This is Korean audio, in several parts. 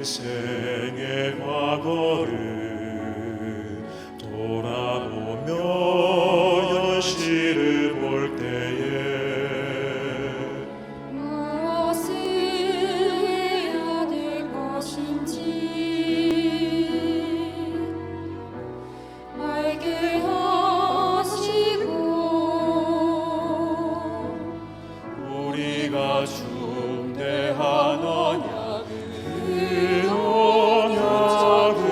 인생의 과거를 돌아보며 현실을 볼 때에 무엇을 해야 될 것인지 알게 하시고 우리가 중대한 언약을 언약을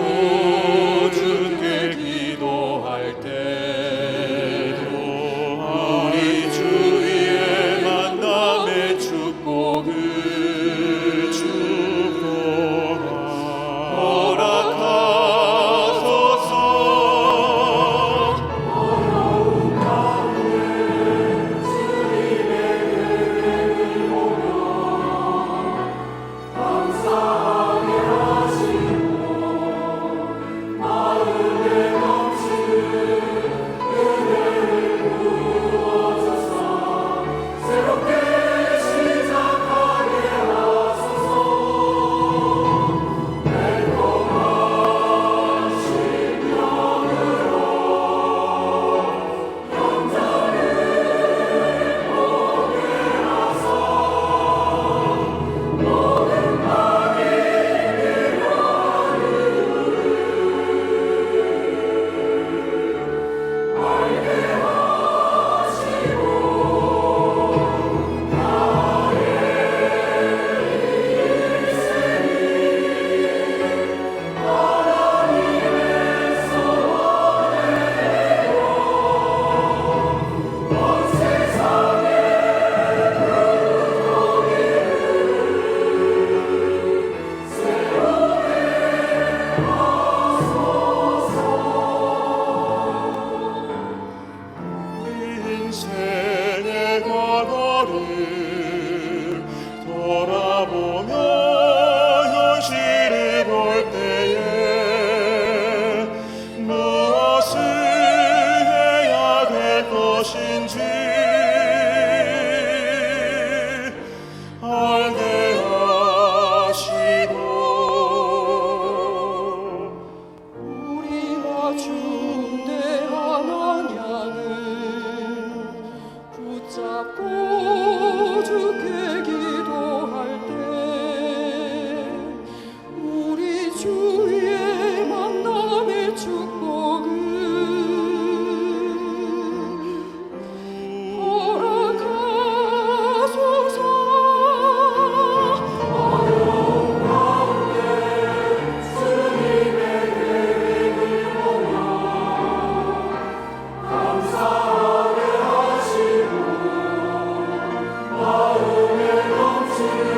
주께 기도할 때도 우리 주의 만남의 축복을 허락하소서. 인생의 과거를 돌아보며 현실을 볼 때에 무엇을 해야 될 것인지 알게 하시고 우리가 중대한 언약을 붙잡고 주께 기도할 때 우리 주의 만남의 축복을 허락하소서. 어려운 가운데 주님의 계획을 보며 감사하게 하시고 마음에 넘치는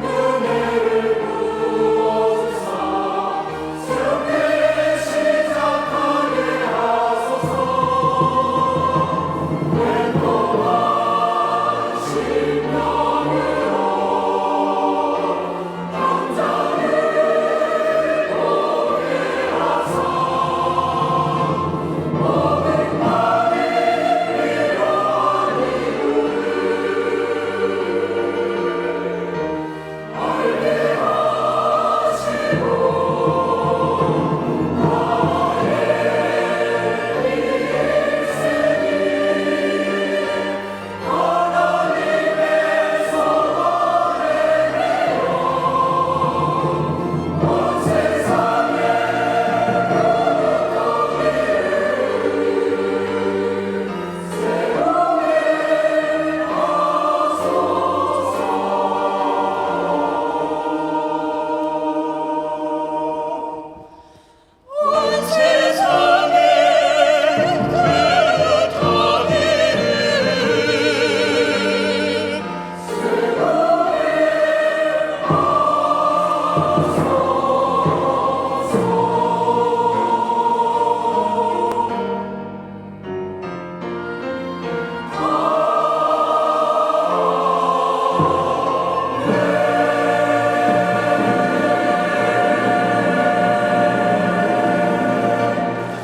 은혜를 부어주사 새롭게 시작하게 하소서. 왼동한 심령으로 당장을 보게 하사 모든 마음이 필요한 알게 하시고 나의 일생이 하나님의 선언이며 온 세상에 온 세상에 그릇하기를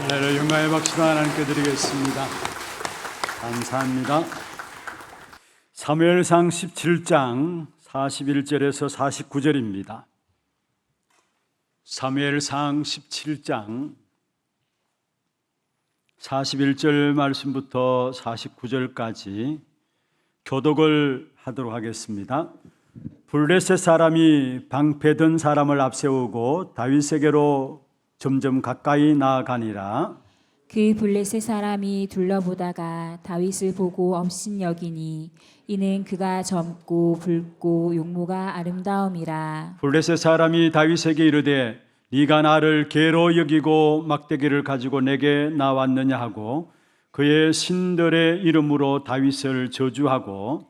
하나님의 영광의 박수로 하나님께 드리겠습니다. 감사합니다. 사무엘상 17장 41절에서 49절입니다. 사무엘상 17장 41절 말씀부터 49절까지 교독을 하도록 하겠습니다. 블레셋 사람이 방패든 사람을 앞세우고 다윗에게로 점점 가까이 나아가니라. 그 블레셋 사람이 둘러보다가 다윗을 보고 업신여기니 이는 그가 젊고 붉고 용모가 아름다움이라. 블레셋 사람이 다윗에게 이르되 네가 나를 개로 여기고 막대기를 가지고 내게 나왔느냐 하고 그의 신들의 이름으로 다윗을 저주하고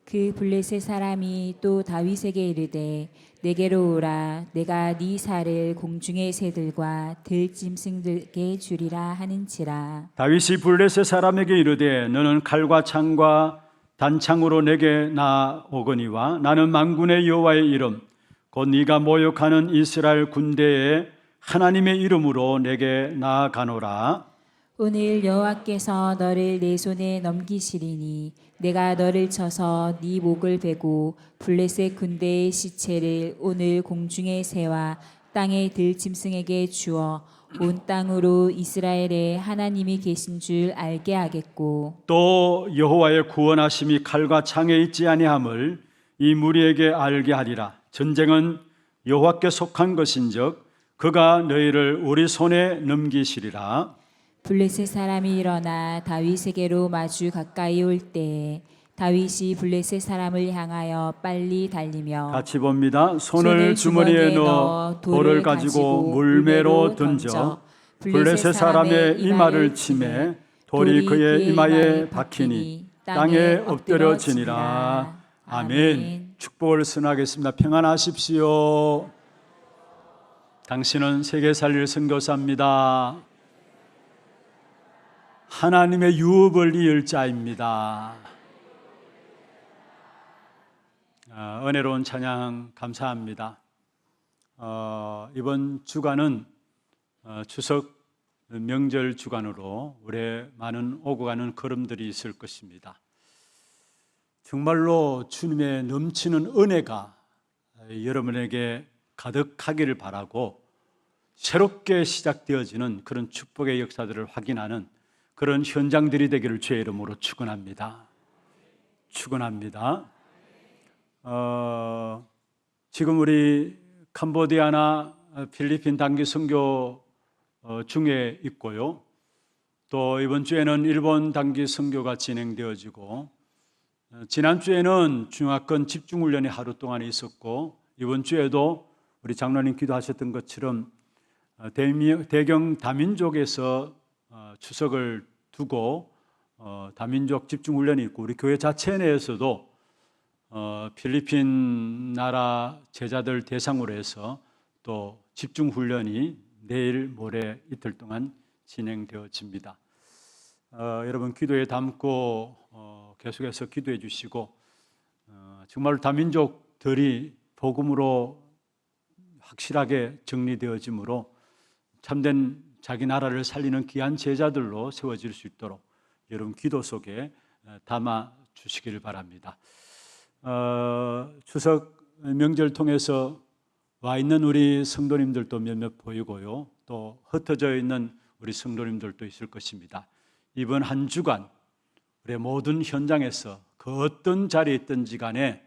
그 블레셋 사람이 또 다윗에게 이르되 내게로 오라. 내가 네 살을 공중의 새들과 들짐승들에게 주리라 하는지라. 다윗이 블레셋 사람에게 이르되 너는 칼과 창과 단창으로 내게 나오거니와 나는 만군의 여호와의 이름 곧 네가 모욕하는 이스라엘 군대의 하나님의 이름으로 내게 나아가노라. 오늘 여호와께서 너를 내 손에 넘기시리니 내가 너를 쳐서 네 목을 베고 블레셋 군대의 시체를 오늘 공중의 새와 땅의 들짐승에게 주어 온 땅으로 이스라엘의 하나님이 계신 줄 알게 하겠고 또 여호와의 구원하심이 칼과 창에 있지 아니함을 이 무리에게 알게 하리라. 전쟁은 여호와께 속한 것인즉 그가 너희를 우리 손에 넘기시리라. 블레셋 사람이 일어나 다윗에게로 마주 가까이 올 때에 다윗이 블레셋 사람을 향하여 빨리 달리며 같이 봅니다. 손을 주머니에 넣어 돌을 가지고 물매로 던져 블레셋 사람의 이마를 치매 돌이 그의 이마에 박히니 땅에 엎드려지니라. 아멘. 축복을 선하겠습니다. 평안하십시오. 당신은 세계 살릴 선교사입니다. 하나님의 유업을 이을 자입니다. 은혜로운 찬양 감사합니다. 이번 주간은 추석 명절 주간으로 올해 많은 오고 가는 걸음들이 있을 것입니다. 정말로 주님의 넘치는 은혜가 여러분에게 가득하기를 바라고 새롭게 시작되어지는 그런 축복의 역사들을 확인하는 그런 현장들이 되기를 주의 이름으로 축원합니다. 축원합니다. 지금 우리 캄보디아나 필리핀 단기 선교 중에 있고요. 또 이번 주에는 일본 단기 선교가 진행되어지고 지난주에는 중화권 집중훈련이 하루 동안 있었고 이번 주에도 우리 장로님 기도하셨던 것처럼 대경 다민족에서 추석을 두고 다민족 집중훈련이 있고 우리 교회 자체 내에서도 필리핀 나라 제자들 대상으로 해서 또 집중훈련이 내일 모레 이틀 동안 진행되어집니다. 여러분 기도에 담고 계속해서 기도해 주시고 정말 다민족들이 복음으로 확실하게 정리되어지므로 참된 자기 나라를 살리는 귀한 제자들로 세워질 수 있도록 여러분 기도 속에 담아 주시기를 바랍니다. 추석 명절 통해서 와 있는 우리 성도님들도 몇몇 보이고요. 또 흩어져 있는 우리 성도님들도 있을 것입니다. 이번 한 주간 우리 모든 현장에서 그 어떤 자리에 있든지 간에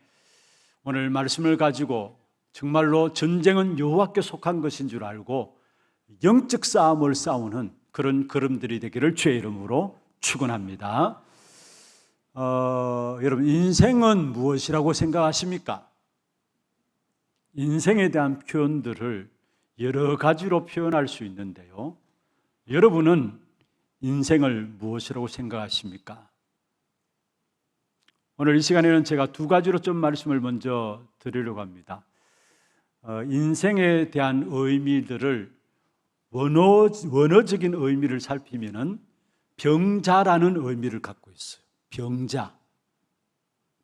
오늘 말씀을 가지고 정말로 전쟁은 여호와께 속한 것인 줄 알고 영적 싸움을 싸우는 그런 걸음들이 되기를 주의 이름으로 축원합니다. 여러분 인생은 무엇이라고 생각하십니까? 인생에 대한 표현들을 여러 가지로 표현할 수 있는데요. 여러분은 인생을 무엇이라고 생각하십니까? 오늘 이 시간에는 제가 두 가지로 좀 말씀을 먼저 드리려고 합니다. 인생에 대한 의미들을 원어적인 의미를 살피면은 병자라는 의미를 갖고 있어요. 병자,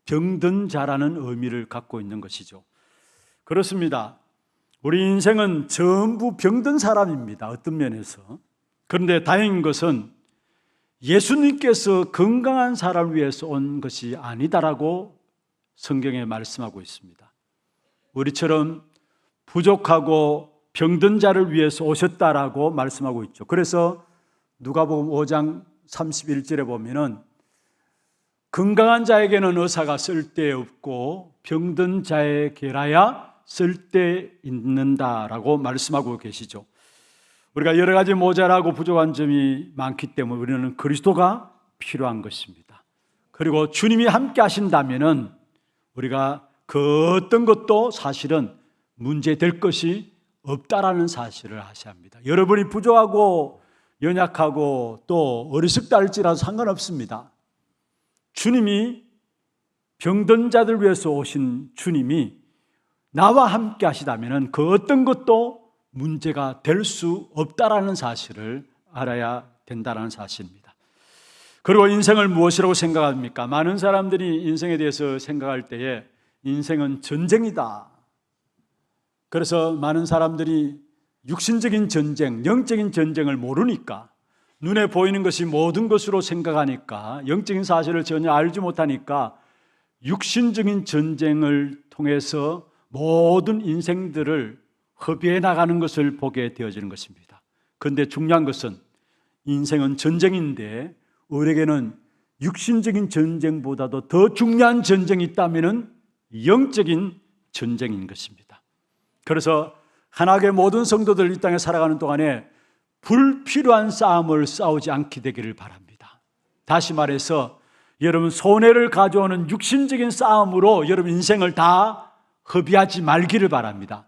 병든 자라는 의미를 갖고 있는 것이죠. 그렇습니다. 우리 인생은 전부 병든 사람입니다. 어떤 면에서. 그런데 다행인 것은 예수님께서 건강한 사람을 위해서 온 것이 아니다라고 성경에 말씀하고 있습니다. 우리처럼 부족하고 병든 자를 위해서 오셨다라고 말씀하고 있죠. 그래서 누가복음 5장 31절에 보면은 건강한 자에게는 의사가 쓸데없고 병든 자에게라야 쓸데있는다라고 말씀하고 계시죠. 우리가 여러 가지 모자라고 부족한 점이 많기 때문에 우리는 그리스도가 필요한 것입니다. 그리고 주님이 함께 하신다면은 우리가 그 어떤 것도 사실은 문제될 것이 없다라는 사실을 아셔야 합니다. 여러분이 부족하고 연약하고 또 어리석다 할지라도 상관없습니다. 주님이 병든 자들 위해서 오신 주님이 나와 함께 하시다면 그 어떤 것도 문제가 될 수 없다라는 사실을 알아야 된다는 사실입니다. 그리고 인생을 무엇이라고 생각합니까? 많은 사람들이 인생에 대해서 생각할 때에 인생은 전쟁이다. 그래서 많은 사람들이 육신적인 전쟁, 영적인 전쟁을 모르니까, 눈에 보이는 것이 모든 것으로 생각하니까, 영적인 사실을 전혀 알지 못하니까 육신적인 전쟁을 통해서 모든 인생들을 허비해 나가는 것을 보게 되어지는 것입니다. 그런데 중요한 것은 인생은 전쟁인데 우리에게는 육신적인 전쟁보다도 더 중요한 전쟁이 있다면 영적인 전쟁인 것입니다. 그래서 하나님의 모든 성도들 이 땅에 살아가는 동안에 불필요한 싸움을 싸우지 않게 되기를 바랍니다. 다시 말해서 여러분 손해를 가져오는 육신적인 싸움으로 여러분 인생을 다 허비하지 말기를 바랍니다.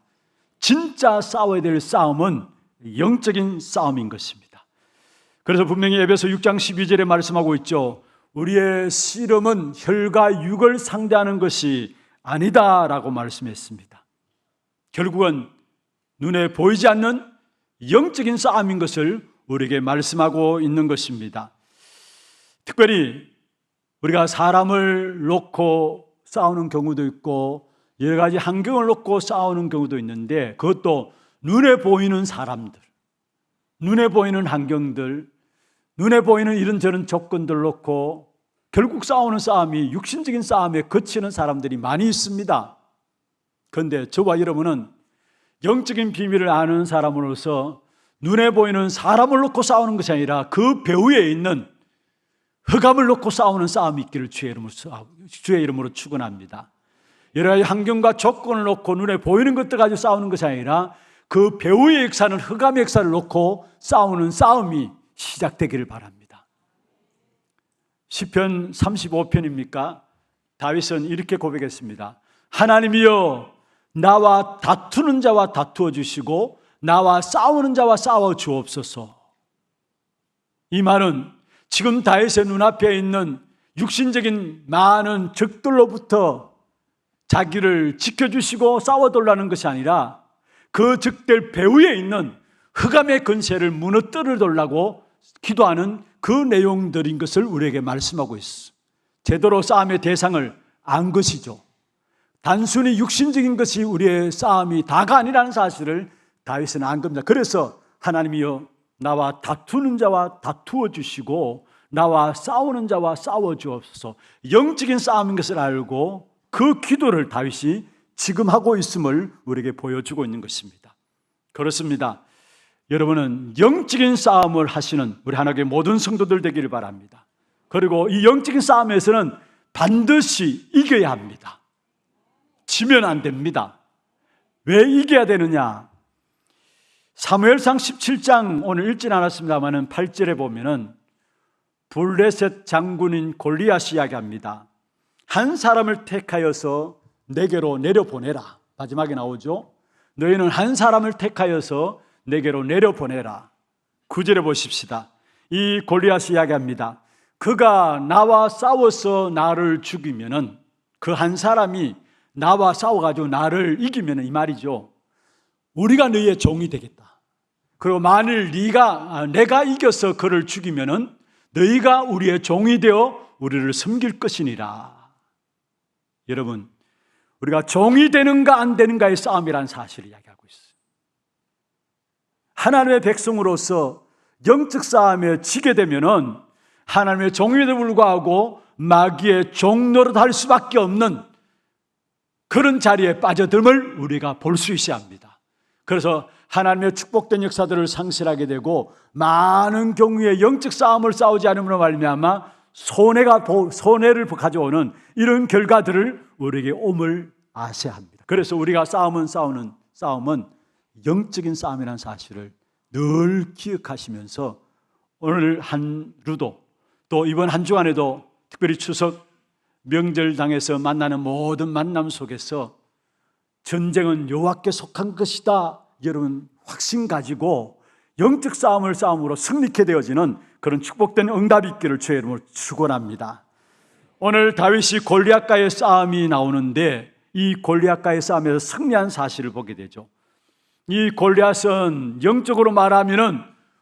진짜 싸워야 될 싸움은 영적인 싸움인 것입니다. 그래서 분명히 에베소 6장 12절에 말씀하고 있죠. 우리의 씨름은 혈과 육을 상대하는 것이 아니다라고 말씀했습니다. 결국은 눈에 보이지 않는 영적인 싸움인 것을 우리에게 말씀하고 있는 것입니다. 특별히 우리가 사람을 놓고 싸우는 경우도 있고 여러 가지 환경을 놓고 싸우는 경우도 있는데 그것도 눈에 보이는 사람들, 눈에 보이는 환경들, 눈에 보이는 이런저런 조건들 놓고 결국 싸우는 싸움이 육신적인 싸움에 그치는 사람들이 많이 있습니다. 그런데 저와 여러분은 영적인 비밀을 아는 사람으로서 눈에 보이는 사람을 놓고 싸우는 것이 아니라 그 배후에 있는 흑암을 놓고 싸우는 싸움이 있기를 주의 이름으로 축원합니다. 여러 가지 환경과 조건을 놓고 눈에 보이는 것들 가지고 싸우는 것이 아니라 그 배후의 역사는 흑암의 역사를 놓고 싸우는 싸움이 시작되기를 바랍니다. 시편 35편입니까? 다윗은 이렇게 고백했습니다. 하나님이여 나와 다투는 자와 다투어 주시고 나와 싸우는 자와 싸워 주옵소서. 이 말은 지금 다윗의 눈앞에 있는 육신적인 많은 적들로부터 자기를 지켜주시고 싸워달라는 것이 아니라 그 적들 배후에 있는 흑암의 근세를 무너뜨려달라고 기도하는 그 내용들인 것을 우리에게 말씀하고 있어. 제대로 싸움의 대상을 안 것이죠. 단순히 육신적인 것이 우리의 싸움이 다가 아니라는 사실을 다윗은 안 겁니다. 그래서 하나님이여 나와 다투는 자와 다투어 주시고 나와 싸우는 자와 싸워 주옵소서. 영적인 싸움인 것을 알고 그 기도를 다윗이 지금 하고 있음을 우리에게 보여주고 있는 것입니다. 그렇습니다. 여러분은 영적인 싸움을 하시는 우리 하나님의 모든 성도들 되기를 바랍니다. 그리고 이 영적인 싸움에서는 반드시 이겨야 합니다. 지면 안 됩니다. 왜 이겨야 되느냐? 사무엘상 17장 오늘 읽진 않았습니다만 8절에 보면은 블레셋 장군인 골리앗이 이야기합니다. 한 사람을 택하여서 내게로 내려보내라. 마지막에 나오죠. 너희는 한 사람을 택하여서 내게로 내려보내라. 9절에 보십시다. 이 골리앗이 이야기합니다. 그가 나와 싸워서 나를 죽이면은 그 한 사람이 나와 싸워가지고 나를 이기면은 이 말이죠. 우리가 너희의 종이 되겠다. 그리고 만일 내가 이겨서 그를 죽이면은 너희가 우리의 종이 되어 우리를 섬길 것이니라. 여러분, 우리가 종이 되는가 안 되는가의 싸움이라는 사실을 이야기하고 있어요. 하나님의 백성으로서 영적 싸움에 지게 되면은 하나님의 종임에도 불구하고 마귀의 종노릇 할 수밖에 없는 그런 자리에 빠져듦을 우리가 볼 수 있어야 합니다. 그래서 하나님의 축복된 역사들을 상실하게 되고 많은 경우에 영적 싸움을 싸우지 않음으로 말미암아 손해를 가져오는 이런 결과들을 우리에게 옴을 아셔야 합니다. 그래서 우리가 싸우는 싸움은 영적인 싸움이라는 사실을 늘 기억하시면서 오늘 하루도 또 이번 한 주간에도 특별히 추석 명절 당에서 만나는 모든 만남 속에서 전쟁은 여호와께 속한 것이다, 여러분 확신 가지고 영적 싸움으로 승리케 되어지는 그런 축복된 응답이 있기를 주의 이름으로 축원합니다. 오늘 다윗이 골리앗과의 싸움이 나오는데 이 골리앗과의 싸움에서 승리한 사실을 보게 되죠. 이 골리앗은 영적으로 말하면은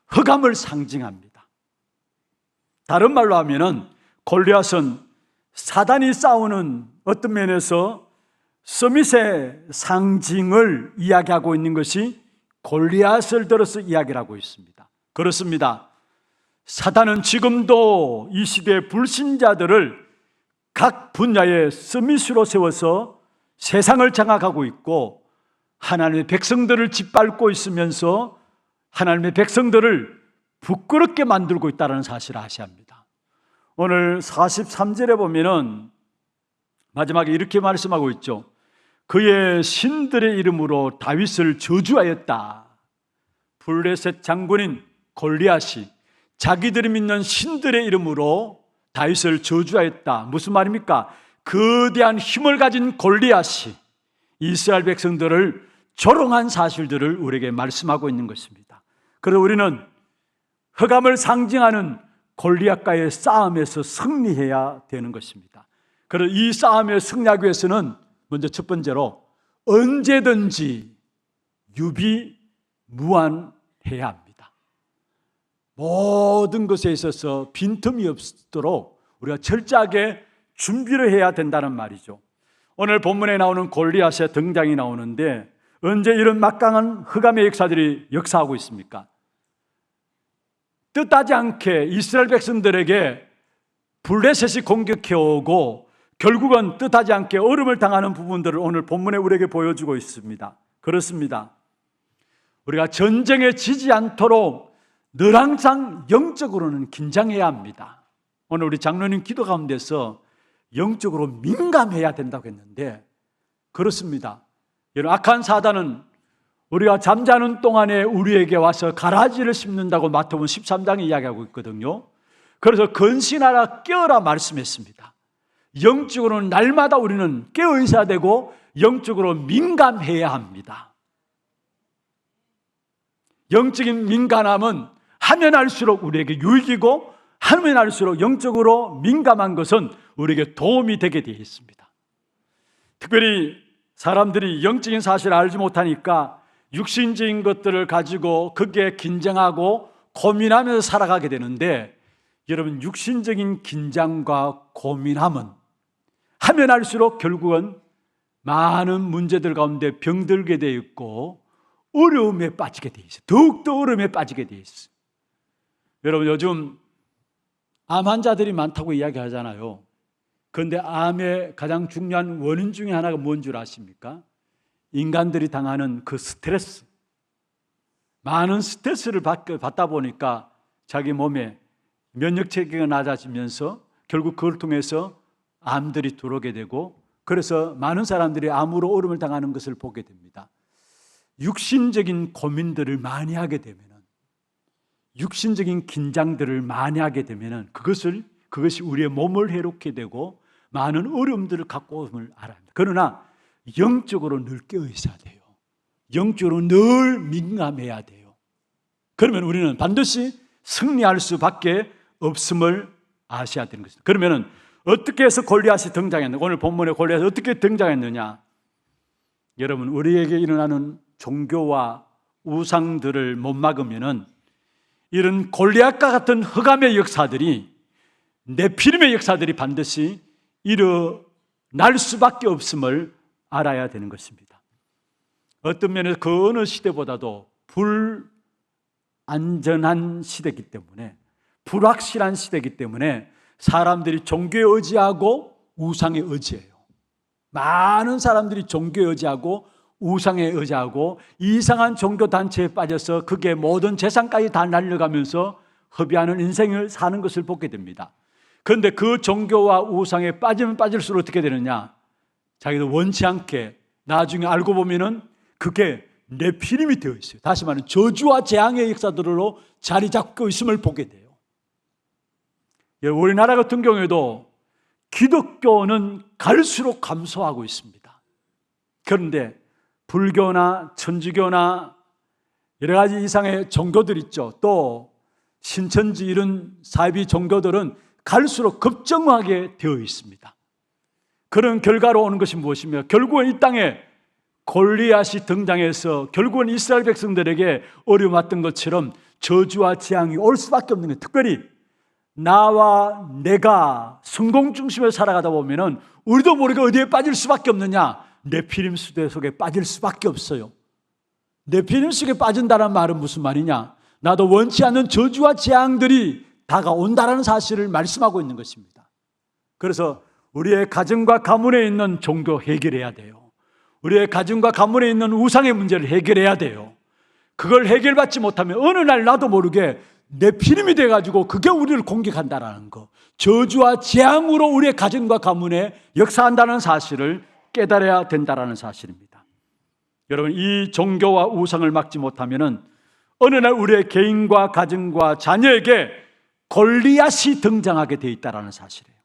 흑암을 상징합니다. 다른 말로 하면은 골리앗은 사단이 싸우는 어떤 면에서 서밋의 상징을 이야기하고 있는 것이 골리앗을 들어서 이야기를 하고 있습니다. 그렇습니다. 사단은 지금도 이 시대의 불신자들을 각 분야의 서밋으로 세워서 세상을 장악하고 있고 하나님의 백성들을 짓밟고 있으면서 하나님의 백성들을 부끄럽게 만들고 있다는 사실을 아셔야 합니다. 오늘 43절에 보면은 마지막에 이렇게 말씀하고 있죠. 그의 신들의 이름으로 다윗을 저주하였다. 블레셋 장군인 골리앗이 자기들이 믿는 신들의 이름으로 다윗을 저주하였다. 무슨 말입니까? 거대한 힘을 가진 골리앗이 이스라엘 백성들을 조롱한 사실들을 우리에게 말씀하고 있는 것입니다. 그래서 우리는 흑암을 상징하는 골리앗과의 싸움에서 승리해야 되는 것입니다. 그래서 이 싸움에 승리하기 위해서는 먼저 첫 번째로 언제든지 유비무환해야 합니다. 모든 것에 있어서 빈틈이 없도록 우리가 철저하게 준비를 해야 된다는 말이죠. 오늘 본문에 나오는 골리앗의 등장이 나오는데 언제 이런 막강한 흑암의 역사들이 역사하고 있습니까? 뜻하지 않게 이스라엘 백성들에게 블레셋이 공격해오고 결국은 뜻하지 않게 얼음을 당하는 부분들을 오늘 본문에 우리에게 보여주고 있습니다. 그렇습니다. 우리가 전쟁에 지지 않도록 늘 항상 영적으로는 긴장해야 합니다. 오늘 우리 장로님 기도 가운데서 영적으로 민감해야 된다고 했는데 그렇습니다. 여러분, 악한 사단은 우리가 잠자는 동안에 우리에게 와서 가라지를 씹는다고 마태복음 13장에 이야기하고 있거든요. 그래서 근신하라 깨어라 말씀했습니다. 영적으로는 날마다 우리는 깨어 있어야 되고 영적으로 민감해야 합니다. 영적인 민감함은 하면 할수록 우리에게 유익이고 하면 할수록 영적으로 민감한 것은 우리에게 도움이 되게 되어 있습니다. 특별히 사람들이 영적인 사실을 알지 못하니까 육신적인 것들을 가지고 거기에 긴장하고 고민하면서 살아가게 되는데 여러분, 육신적인 긴장과 고민함은 하면 할수록 결국은 많은 문제들 가운데 병들게 되어 있고 어려움에 빠지게 되어 있어요. 더욱더 어려움에 빠지게 되어 있어요. 여러분, 요즘 암 환자들이 많다고 이야기하잖아요. 그런데 암의 가장 중요한 원인 중에 하나가 뭔 줄 아십니까? 인간들이 당하는 그 스트레스, 많은 스트레스를 받다 보니까 자기 몸에 면역 체계가 낮아지면서 결국 그걸 통해서 암들이 들어오게 되고 그래서 많은 사람들이 암으로 어려움을 당하는 것을 보게 됩니다. 육신적인 고민들을 많이 하게 되면, 육신적인 긴장들을 많이 하게 되면 그것이 우리의 몸을 해롭게 되고 많은 어려움들을 갖고 옴을 알아야 합니다. 그러나 영적으로 늘 깨어 있어야 돼요. 영적으로 늘 민감해야 돼요. 그러면 우리는 반드시 승리할 수밖에 없음을 아셔야 되는 것입니다. 그러면 어떻게 해서 골리앗이 등장했느냐? 오늘 본문에 골리앗이 어떻게 등장했느냐? 여러분, 우리에게 일어나는 종교와 우상들을 못 막으면은 이런 골리앗과 같은 흑암의 역사들이, 네피림의 역사들이 반드시 일어날 수밖에 없음을 알아야 되는 것입니다. 어떤 면에서 그 어느 시대보다도 불안전한 시대이기 때문에, 불확실한 시대이기 때문에 사람들이 종교에 의지하고 우상에 의지해요. 많은 사람들이 종교에 의지하고 우상에 의지하고 이상한 종교 단체에 빠져서 그게 모든 재산까지 다 날려가면서 허비하는 인생을 사는 것을 보게 됩니다. 그런데 그 종교와 우상에 빠지면 빠질수록 어떻게 되느냐? 자기도 원치 않게 나중에 알고 보면은 그게 네피림이 되어 있어요. 다시 말하면 저주와 재앙의 역사들로 자리 잡고 있음을 보게 돼요. 우리나라 같은 경우에도 기독교는 갈수록 감소하고 있습니다. 그런데 불교나 천주교나 여러 가지 이상의 종교들 있죠. 또 신천지 이런 사이비 종교들은 갈수록 급증하게 되어 있습니다. 그런 결과로 오는 것이 무엇이며 결국은 이 땅에 골리앗이 등장해서 결국은 이스라엘 백성들에게 어려웠던 것처럼 저주와 재앙이 올 수밖에 없는 거예요. 특별히 나와 내가 성공 중심에 살아가다 보면은 우리도 모르게 어디에 빠질 수밖에 없느냐? 네피림 수대 속에 빠질 수밖에 없어요. 네피림 속에 빠진다는 말은 무슨 말이냐? 나도 원치 않는 저주와 재앙들이 다가온다라는 사실을 말씀하고 있는 것입니다. 그래서 우리의 가정과 가문에 있는 종교 해결해야 돼요. 우리의 가정과 가문에 있는 우상의 문제를 해결해야 돼요. 그걸 해결받지 못하면 어느 날 나도 모르게 네피림이 돼가지고 그게 우리를 공격한다는 거, 저주와 재앙으로 우리의 가정과 가문에 역사한다는 사실을 깨달아야 된다는 사실입니다. 여러분, 이 종교와 우상을 막지 못하면 어느 날 우리의 개인과 가정과 자녀에게 골리앗이 등장하게 돼 있다는 사실이에요.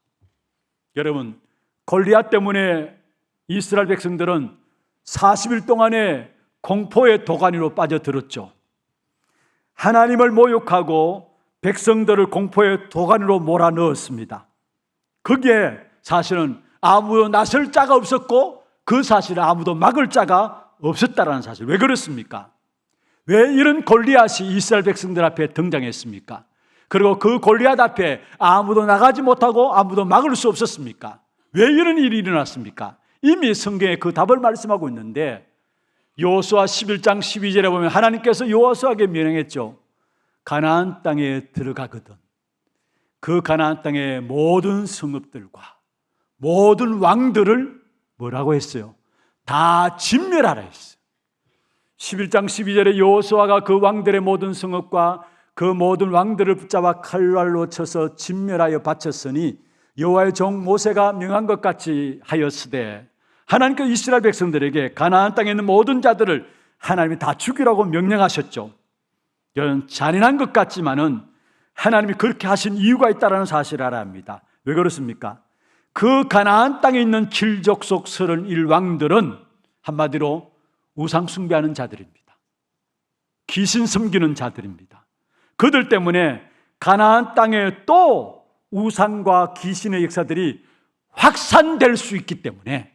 여러분, 골리앗 때문에 이스라엘 백성들은 40일 동안의 공포의 도가니로 빠져들었죠. 하나님을 모욕하고 백성들을 공포의 도가니로 몰아넣었습니다. 그게 사실은 아무도 나설 자가 없었고 그 사실을 아무도 막을 자가 없었다는 사실. 왜 그렇습니까? 왜 이런 골리앗이 이스라엘 백성들 앞에 등장했습니까? 그리고 그 골리앗 앞에 아무도 나가지 못하고 아무도 막을 수 없었습니까? 왜 이런 일이 일어났습니까? 이미 성경에 그 답을 말씀하고 있는데 여호수아 11장 12절에 보면 하나님께서 여호수아에게 명령했죠. 가나안 땅에 들어가거든 그 가나안 땅의 모든 성읍들과 모든 왕들을 뭐라고 했어요? 다 진멸하라 했어요. 11장 12절에 여호수아가 그 왕들의 모든 성읍과 그 모든 왕들을 붙잡아 칼날로 쳐서 진멸하여 바쳤으니 여호와의 종 모세가 명한 것 같이 하였으되 하나님께서 이스라엘 백성들에게 가나안 땅에 있는 모든 자들을 하나님이 다 죽이라고 명령하셨죠. 이런 잔인한 것 같지만은 하나님이 그렇게 하신 이유가 있다는 사실을 알아야 합니다. 왜 그렇습니까? 그 가나안 땅에 있는 길족속 31왕들은 한마디로 우상 숭배하는 자들입니다. 귀신 섬기는 자들입니다. 그들 때문에 가나안 땅에 또 우상과 귀신의 역사들이 확산될 수 있기 때문에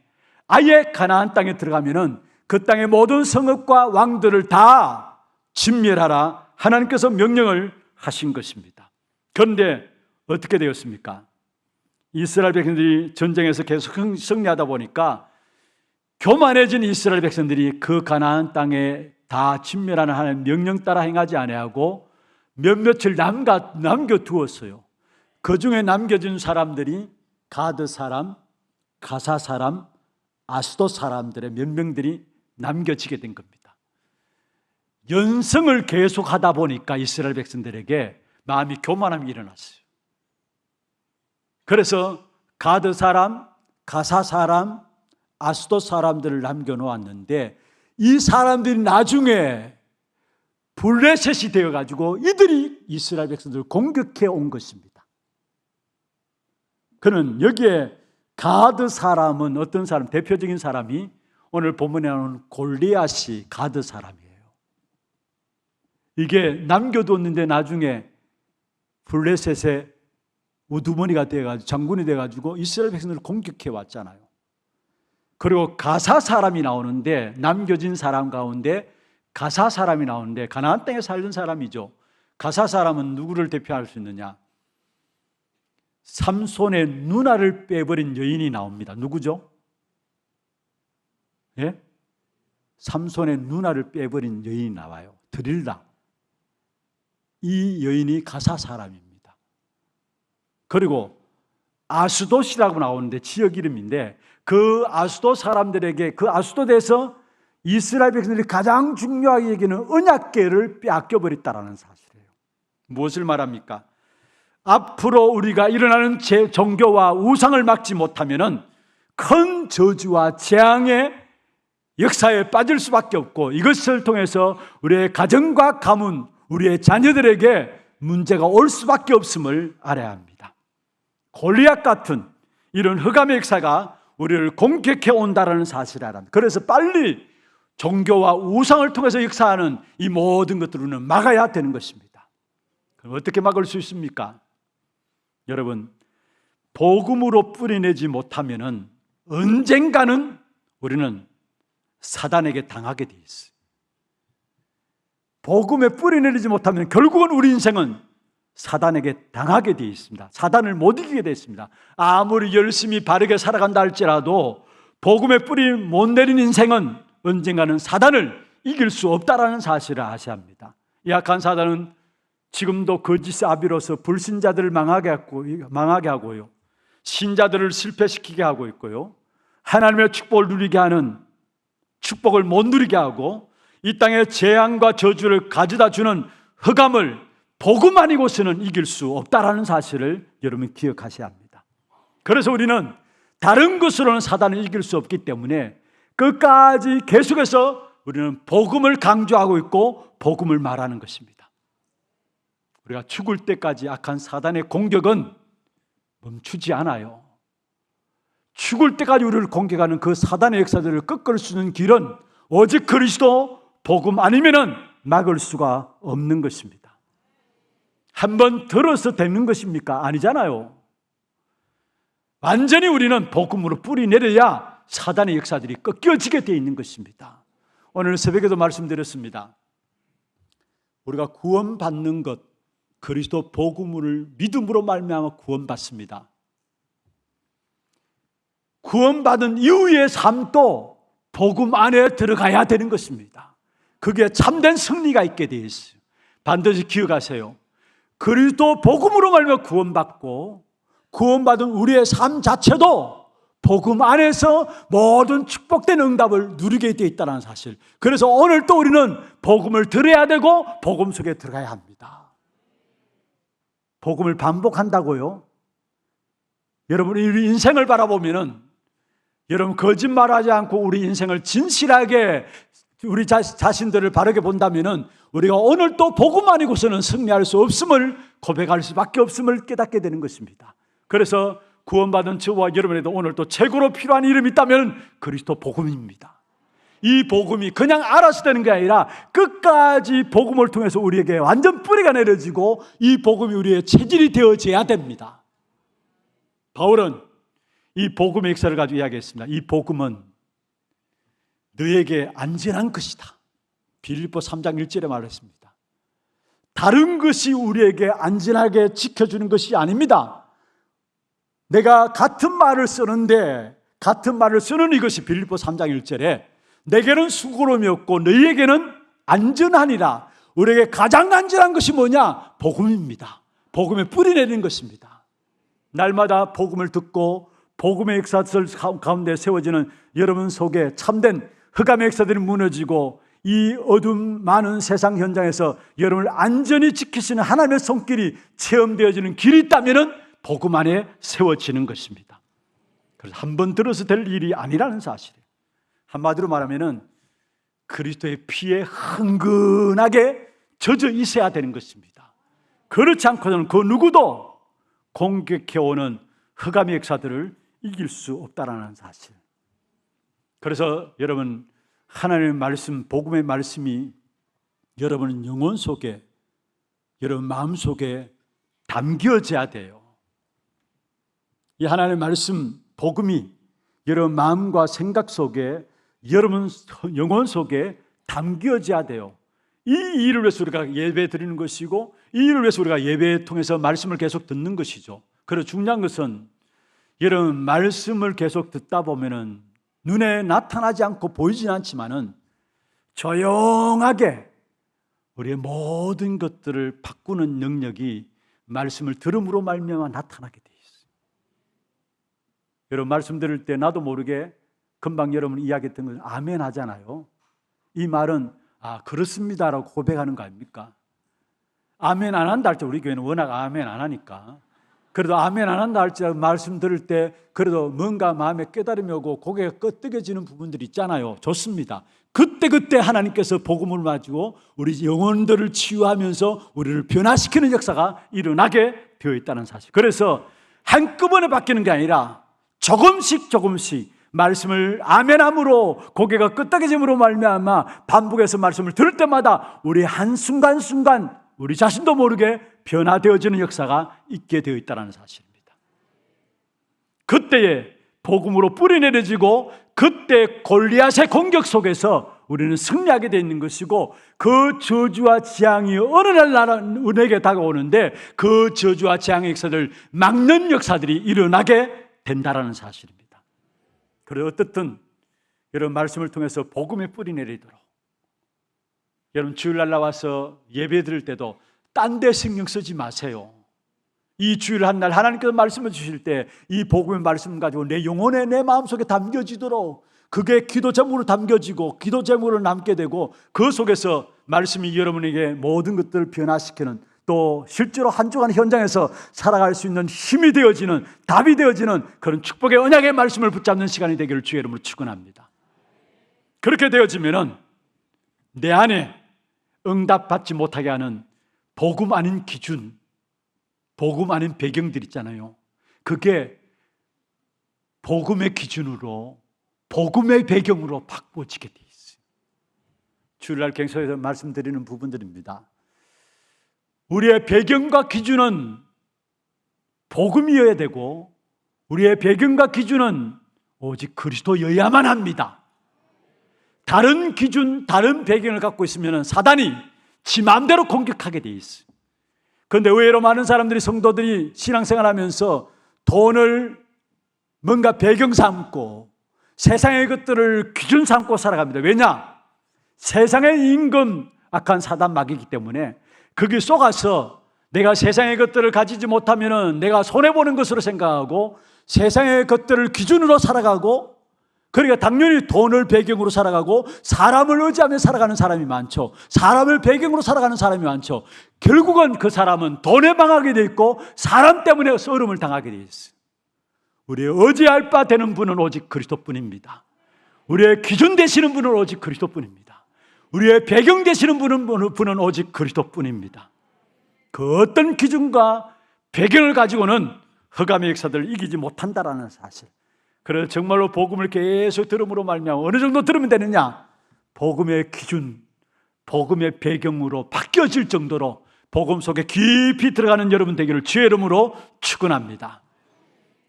아예 가나안 땅에 들어가면은 그 땅의 모든 성읍과 왕들을 다 진멸하라 하나님께서 명령을 하신 것입니다. 그런데 어떻게 되었습니까? 이스라엘 백성들이 전쟁에서 계속 승리하다 보니까 교만해진 이스라엘 백성들이 그 가나안 땅에 다 진멸하는 하나님의 명령 따라 행하지 아니하고 몇몇을 남겨두었어요. 그 중에 남겨진 사람들이 가드 사람, 가사 사람, 아스돗 사람들의 몇 명들이 남겨지게 된 겁니다. 연승을 계속하다 보니까 이스라엘 백성들에게 마음이 교만함이 일어났어요. 그래서 가드 사람, 가사 사람, 아스돗 사람들을 남겨놓았는데 이 사람들이 나중에 블레셋이 되어가지고 이들이 이스라엘 백성들을 공격해 온 것입니다. 그는 여기에 가드 사람은 어떤 사람, 대표적인 사람이 오늘 본문에 나오는 골리앗이 가드 사람이에요. 이게 남겨뒀는데 나중에 블레셋의 우두머니가 되어가지고 장군이 되어가지고 이스라엘 백성들을 공격해 왔잖아요. 그리고 가사 사람이 나오는데 남겨진 사람 가운데 가사 사람이 나오는데 가나안 땅에 살던 사람이죠. 가사 사람은 누구를 대표할 수 있느냐? 삼손의 누나를 빼버린 여인이 나옵니다. 누구죠? 예? 삼손의 누나를 빼버린 여인이 나와요. 드릴라. 이 여인이 가사 사람입니다. 그리고 아스돗이라고 나오는데 지역 이름인데 그 아스돗 사람들에게 그 아스돗에서 이스라엘 백성들이 가장 중요하게 여기는 언약궤를 빼앗겨 버렸다라는 사실이에요. 무엇을 말합니까? 앞으로 우리가 일어나는 종교와 우상을 막지 못하면은 큰 저주와 재앙의 역사에 빠질 수밖에 없고, 이것을 통해서 우리의 가정과 가문, 우리의 자녀들에게 문제가 올 수밖에 없음을 알아야 합니다. 골리앗 같은 이런 흑암의 역사가 우리를 공격해 온다는 사실을 알아야 합니다. 그래서 빨리 종교와 우상을 통해서 역사하는 이 모든 것들을 우리는 막아야 되는 것입니다. 그럼 어떻게 막을 수 있습니까? 여러분, 복음으로 뿌리내지 못하면은 언젠가는 우리는 사단에게 당하게 돼 있어요. 복음에 뿌리내리지 못하면 결국은 우리 인생은 사단에게 당하게 되어 있습니다. 사단을 못 이기게 되어 있습니다. 아무리 열심히 바르게 살아간다 할지라도 복음에 뿌리 못 내린 인생은 언젠가는 사단을 이길 수 없다라는 사실을 아셔야 합니다. 이 악한 사단은 지금도 거짓의 아비로서 불신자들을 망하게 하고요, 신자들을 실패시키게 하고 있고요, 하나님의 축복을 누리게 하는 축복을 못 누리게 하고, 이 땅에 재앙과 저주를 가져다 주는 흑암을 복음 아니고서는 이길 수 없다라는 사실을 여러분 기억하셔야 합니다. 그래서 우리는 다른 것으로는 사단을 이길 수 없기 때문에 끝까지 계속해서 우리는 복음을 강조하고 있고 복음을 말하는 것입니다. 우리가 죽을 때까지 악한 사단의 공격은 멈추지 않아요. 죽을 때까지 우리를 공격하는 그 사단의 역사들을 꺾을 수 있는 길은 오직 그리스도 복음 아니면은 막을 수가 없는 것입니다. 한번 들어서 되는 것입니까? 아니잖아요. 완전히 우리는 복음으로 뿌리 내려야 사단의 역사들이 꺾여지게 되어 있는 것입니다. 오늘 새벽에도 말씀드렸습니다. 우리가 구원받는 것, 그리스도 복음을 믿음으로 말미암아 구원받습니다. 구원받은 이후의 삶도 복음 안에 들어가야 되는 것입니다. 그게 참된 승리가 있게 되어 있어요. 반드시 기억하세요. 그리스도 복음으로 말미암아 구원받고 구원받은 우리의 삶 자체도 복음 안에서 모든 축복된 응답을 누리게 되어 있다는 사실. 그래서 오늘 또 우리는 복음을 들어야 되고 복음 속에 들어가야 합니다. 복음을 반복한다고요? 여러분, 우리 인생을 바라보면은 여러분 거짓말하지 않고 우리 인생을 진실하게 우리 자신들을 바르게 본다면은 우리가 오늘 또 복음 아니고서는 승리할 수 없음을 고백할 수밖에 없음을 깨닫게 되는 것입니다. 그래서 구원받은 저와 여러분에도 오늘 또 최고로 필요한 이름이 있다면 그리스도 복음입니다. 이 복음이 그냥 알아서 되는 게 아니라 끝까지 복음을 통해서 우리에게 완전 뿌리가 내려지고 이 복음이 우리의 체질이 되어져야 됩니다. 바울은 이 복음의 역사를 가지고 이야기했습니다. 이 복음은 너에게 안전한 것이다. 빌립보 3장 1절에 말했습니다. 다른 것이 우리에게 안전하게 지켜주는 것이 아닙니다. 내가 같은 말을 쓰는데 같은 말을 쓰는 이것이 빌립보 3장 1절에 내게는 수고로움이 없고 너희에게는 안전하니라. 우리에게 가장 안전한 것이 뭐냐? 복음입니다. 복음에 뿌리 내리는 것입니다. 날마다 복음을 듣고 복음의 역사들 가운데 세워지는 여러분 속에 참된 흑암의 역사들이 무너지고 이 어둠 많은 세상 현장에서 여러분을 안전히 지키시는 하나님의 손길이 체험되어지는 길이 있다면 복음 안에 세워지는 것입니다. 그래서 한 번 들어서 될 일이 아니라는 사실이에요. 한마디로 말하면 그리스도의 피에 흥건하게 젖어 있어야 되는 것입니다. 그렇지 않고는 그 누구도 공격해오는 흑암의 역사들을 이길 수 없다는 사실. 그래서 여러분, 하나님의 말씀, 복음의 말씀이 여러분 영혼 속에, 여러분 마음 속에 담겨져야 돼요. 이 하나님의 말씀, 복음이 여러분 마음과 생각 속에, 여러분 영혼 속에 담겨져야 돼요. 이 일을 위해서 우리가 예배 드리는 것이고 이 일을 위해서 우리가 예배에 통해서 말씀을 계속 듣는 것이죠. 그래서 중요한 것은 여러분 말씀을 계속 듣다 보면은 눈에 나타나지 않고 보이진 않지만은 조용하게 우리의 모든 것들을 바꾸는 능력이 말씀을 들음으로 말미암아 나타나게 돼 있어요. 여러분 말씀 들을 때 나도 모르게 금방 여러분 이야기했던 건 아멘 하잖아요. 이 말은 그렇습니다라고 고백하는 거 아닙니까? 아멘 안 한다 할지 우리 교회는 워낙 아멘 안 하니까 그래도 아멘 안 한다 할지 말씀 들을 때 그래도 뭔가 마음에 깨달음이 오고 고개가 끄덕여지는 부분들이 있잖아요. 좋습니다. 그때 하나님께서 복음을 가지고 우리 영혼들을 치유하면서 우리를 변화시키는 역사가 일어나게 되어 있다는 사실. 그래서 한꺼번에 바뀌는 게 아니라 조금씩 말씀을 아멘함으로 고개가 끄덕여짐으로 말미암아 반복해서 말씀을 들을 때마다 우리 한순간순간 우리 자신도 모르게 변화되어지는 역사가 있게 되어 있다는 사실입니다. 그때에 복음으로 뿌리 내려지고 그때 골리앗의 공격 속에서 우리는 승리하게 되어 있는 것이고 그 저주와 재앙이 어느 날 우리에게 다가오는데 그 저주와 재앙의 역사를 막는 역사들이 일어나게 된다는 사실입니다. 그래서 어떻든 여러분 말씀을 통해서 복음의 뿌리 내리도록 여러분 주일날 나와서 예배 드릴 때도 딴 데 신경 쓰지 마세요. 이 주일 한 날 하나님께서 말씀을 주실 때 이 복음의 말씀 가지고 내 영혼에 내 마음속에 담겨지도록 그게 기도 제목으로 담겨지고 기도 제목으로 남게 되고 그 속에서 말씀이 여러분에게 모든 것들을 변화시키는 또 실제로 한 주간 현장에서 살아갈 수 있는 힘이 되어지는 답이 되어지는 그런 축복의 언약의 말씀을 붙잡는 시간이 되기를 주의 이름으로 축원합니다. 그렇게 되어지면은 내 안에 응답받지 못하게 하는 복음 아닌 기준, 복음 아닌 배경들 있잖아요. 그게 복음의 기준으로 복음의 배경으로 바꿔지게 돼 있어요. 주일날 갱소에서 말씀드리는 부분들입니다. 우리의 배경과 기준은 복음이어야 되고 우리의 배경과 기준은 오직 그리스도여야만 합니다. 다른 기준, 다른 배경을 갖고 있으면 사단이 지 마음대로 공격하게 돼 있어요. 그런데 의외로 많은 사람들이 성도들이 신앙생활하면서 돈을 뭔가 배경 삼고 세상의 것들을 기준 삼고 살아갑니다. 왜냐? 세상의 임금 악한 사단 마귀이기 때문에 거기 속아서 내가 세상의 것들을 가지지 못하면 내가 손해보는 것으로 생각하고 세상의 것들을 기준으로 살아가고 그러니까 당연히 돈을 배경으로 살아가고 사람을 의지하며 살아가는 사람이 많죠. 사람을 배경으로 살아가는 사람이 많죠. 결국은 그 사람은 돈에 망하게 돼 있고 사람 때문에 썰음을 당하게 돼 있어요. 우리의 의지할 바 되는 분은 오직 그리스도뿐입니다. 우리의 기준 되시는 분은 오직 그리스도뿐입니다. 우리의 배경 되시는 분은 오직 그리스도뿐입니다. 그 어떤 기준과 배경을 가지고는 흑암의 역사들을 이기지 못한다라는 사실. 그래서 정말로 복음을 계속 들음으로 말미암아 어느 정도 들으면 되느냐? 복음의 기준, 복음의 배경으로 바뀌어질 정도로 복음 속에 깊이 들어가는 여러분 되기를 주의 이름으로 축원합니다.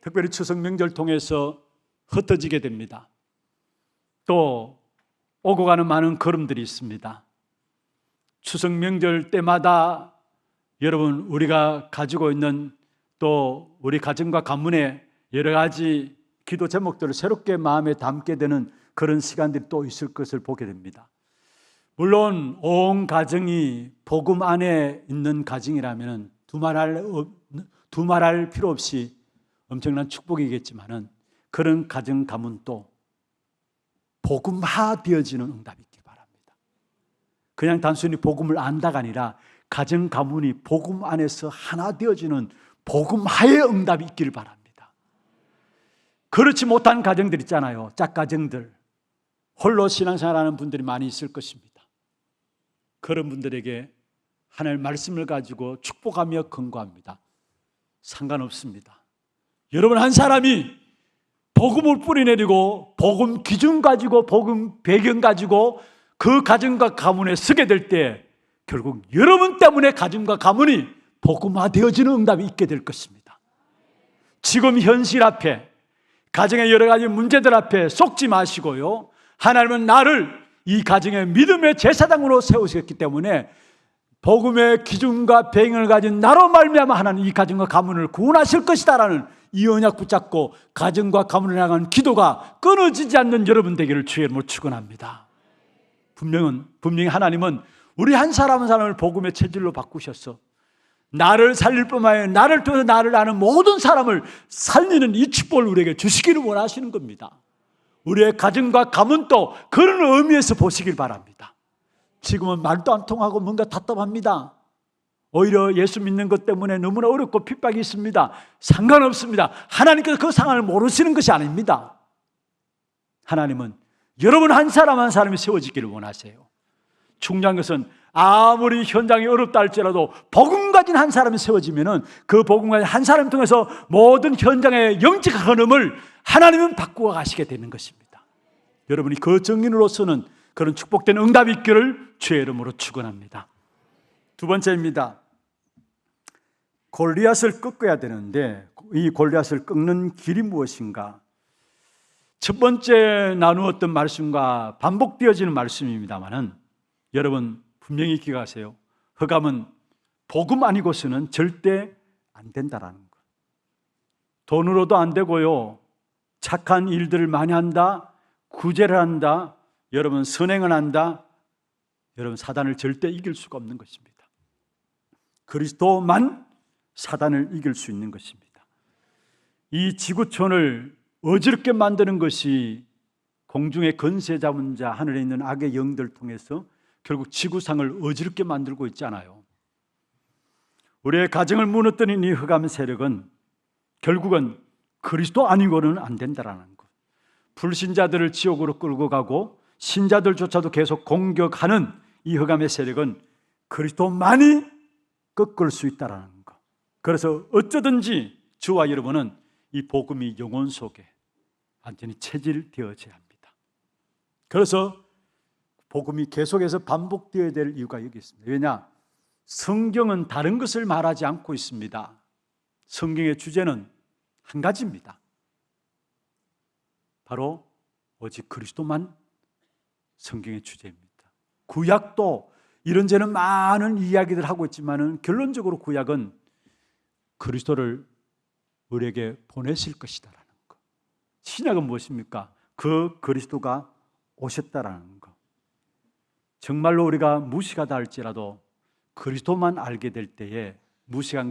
특별히 추석 명절 통해서 흩어지게 됩니다. 또 오고 가는 많은 걸음들이 있습니다. 추석 명절 때마다 여러분 우리가 가지고 있는 또 우리 가정과 가문에 여러 가지 기도 제목들을 새롭게 마음에 담게 되는 그런 시간들이 또 있을 것을 보게 됩니다. 물론 온 가정이 복음 안에 있는 가정이라면 두말할 필요 없이 엄청난 축복이겠지만은 그런 가정 가문 또 복음화 되어지는 응답이 있길 바랍니다. 그냥 단순히 복음을 안다가 아니라 가정 가문이 복음 안에서 하나 되어지는 복음화의 응답이 있길 바랍니다. 그렇지 못한 가정들 있잖아요. 짝가정들, 홀로 신앙생활하는 분들이 많이 있을 것입니다. 그런 분들에게 하나님의 말씀을 가지고 축복하며 권고합니다. 상관없습니다. 여러분 한 사람이 복음을 뿌리내리고 복음 기준 가지고 복음 배경 가지고 그 가정과 가문에 서게 될 때 결국 여러분 때문에 가정과 가문이 복음화되어지는 응답이 있게 될 것입니다. 지금 현실 앞에 가정의 여러 가지 문제들 앞에 속지 마시고요. 하나님은 나를 이 가정의 믿음의 제사장으로 세우셨기 때문에 복음의 기준과 배경을 가진 나로 말미암아 하나님 이 가정과 가문을 구원하실 것이다라는 이 언약 붙잡고 가정과 가문을 향한 기도가 끊어지지 않는 여러분 되기를 주의 이름으로 축원합니다. 분명히 하나님은 우리 한 사람 한 사람을 복음의 체질로 바꾸셔서 나를 살릴 뿐만 아니라 나를 통해서 나를 아는 모든 사람을 살리는 이 축복을 우리에게 주시기를 원하시는 겁니다. 우리의 가정과 가문도 그런 의미에서 보시길 바랍니다. 지금은 말도 안 통하고 뭔가 답답합니다. 오히려 예수 믿는 것 때문에 너무나 어렵고 핍박이 있습니다. 상관없습니다. 하나님께서 그 상황을 모르시는 것이 아닙니다. 하나님은 여러분 한 사람 한 사람이 세워지기를 원하세요. 중요한 것은 아무리 현장이 어렵다 할지라도 복음 가진 한 사람이 세워지면은 그 복음 가진 한 사람 통해서 모든 현장의 영적 흐름을 하나님은 바꾸어 가시게 되는 것입니다. 여러분이 그 증인으로서는 그런 축복된 응답이 있기를 주의 이름으로 축원합니다. 두 번째입니다. 골리앗을 꺾어야 되는데 이 골리앗을 꺾는 길이 무엇인가? 첫 번째 나누었던 말씀과 반복되어지는 말씀입니다만은 여러분 분명히 기억하세요. 흑암은 복음 아니고서는 절대 안 된다라는 것. 돈으로도 안 되고요. 착한 일들을 많이 한다, 구제를 한다, 여러분 선행을 한다, 여러분 사단을 절대 이길 수가 없는 것입니다. 그리스도만 사단을 이길 수 있는 것입니다. 이 지구촌을 어지럽게 만드는 것이 공중의 건세 잡은 자, 하늘에 있는 악의 영들 통해서 결국 지구상을 어지럽게 만들고 있잖아요. 우리의 가정을 무너뜨린 이 흑암 세력은 결국은 그리스도 아니고는 안 된다라는 것. 불신자들을 지옥으로 끌고 가고 신자들조차도 계속 공격하는 이 흑암의 세력은 그리스도만이 꺾을 수 있다라는 것. 그래서 어쩌든지 저와 여러분은 이 복음이 영혼 속에 완전히 체질되어져야 합니다. 그래서 복음이 계속해서 반복되어야 될 이유가 여기 있습니다. 왜냐? 성경은 다른 것을 말하지 않고 있습니다. 성경의 주제는 한 가지입니다. 바로 오직 그리스도만 성경의 주제입니다. 구약도 이런저런 많은 이야기들 하고 있지만은 결론적으로 구약은 그리스도를 우리에게 보내실 것이다라는 것. 신약은 무엇입니까? 그 그리스도가 오셨다라는 것. 정말로 우리가 무식하다 할지라도 그리스도만 알게 될 때에 무식한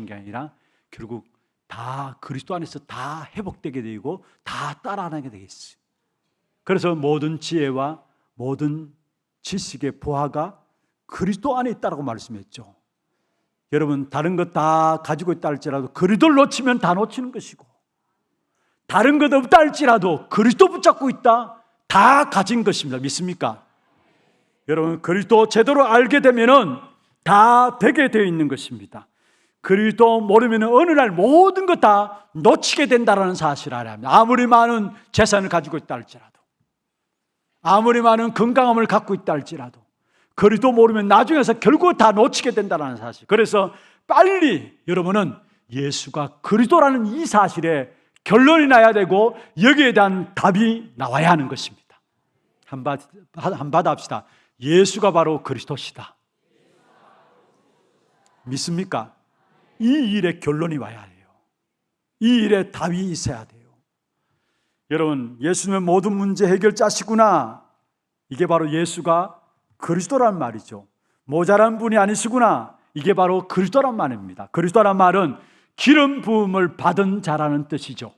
게 아니라 결국 다 그리스도 안에서 다 회복되게 되고 다 따라하게 되겠어요. 그래서 모든 지혜와 모든 지식의 보화가 그리스도 안에 있다라고 말씀했죠. 여러분 다른 것 다 가지고 있다 할지라도 그리스도를 놓치면 다 놓치는 것이고 다른 것 없다 할지라도 그리스도 붙잡고 있다 다 가진 것입니다. 믿습니까? 여러분 그리스도 제대로 알게 되면은 다 되게 되어 있는 것입니다. 그리스도 모르면 어느 날 모든 것 다 놓치게 된다는 사실을 알아야 합니다. 아무리 많은 재산을 가지고 있다 할지라도 아무리 많은 건강함을 갖고 있다 할지라도 그리스도 모르면 나중에서 결국 다 놓치게 된다는 사실. 그래서 빨리 여러분은 예수가 그리스도라는 이 사실에 결론이 나야 되고 여기에 대한 답이 나와야 하는 것입니다. 한마디 합시다. 예수가 바로 그리스도시다. 믿습니까? 이 일의 결론이 와야 해요. 이 일에 답이 있어야 돼요. 여러분 예수님은 모든 문제 해결자시구나. 이게 바로 예수가 그리스도란 말이죠. 모자란 분이 아니시구나. 이게 바로 그리스도란 말입니다. 그리스도란 말은 기름 부음을 받은 자라는 뜻이죠.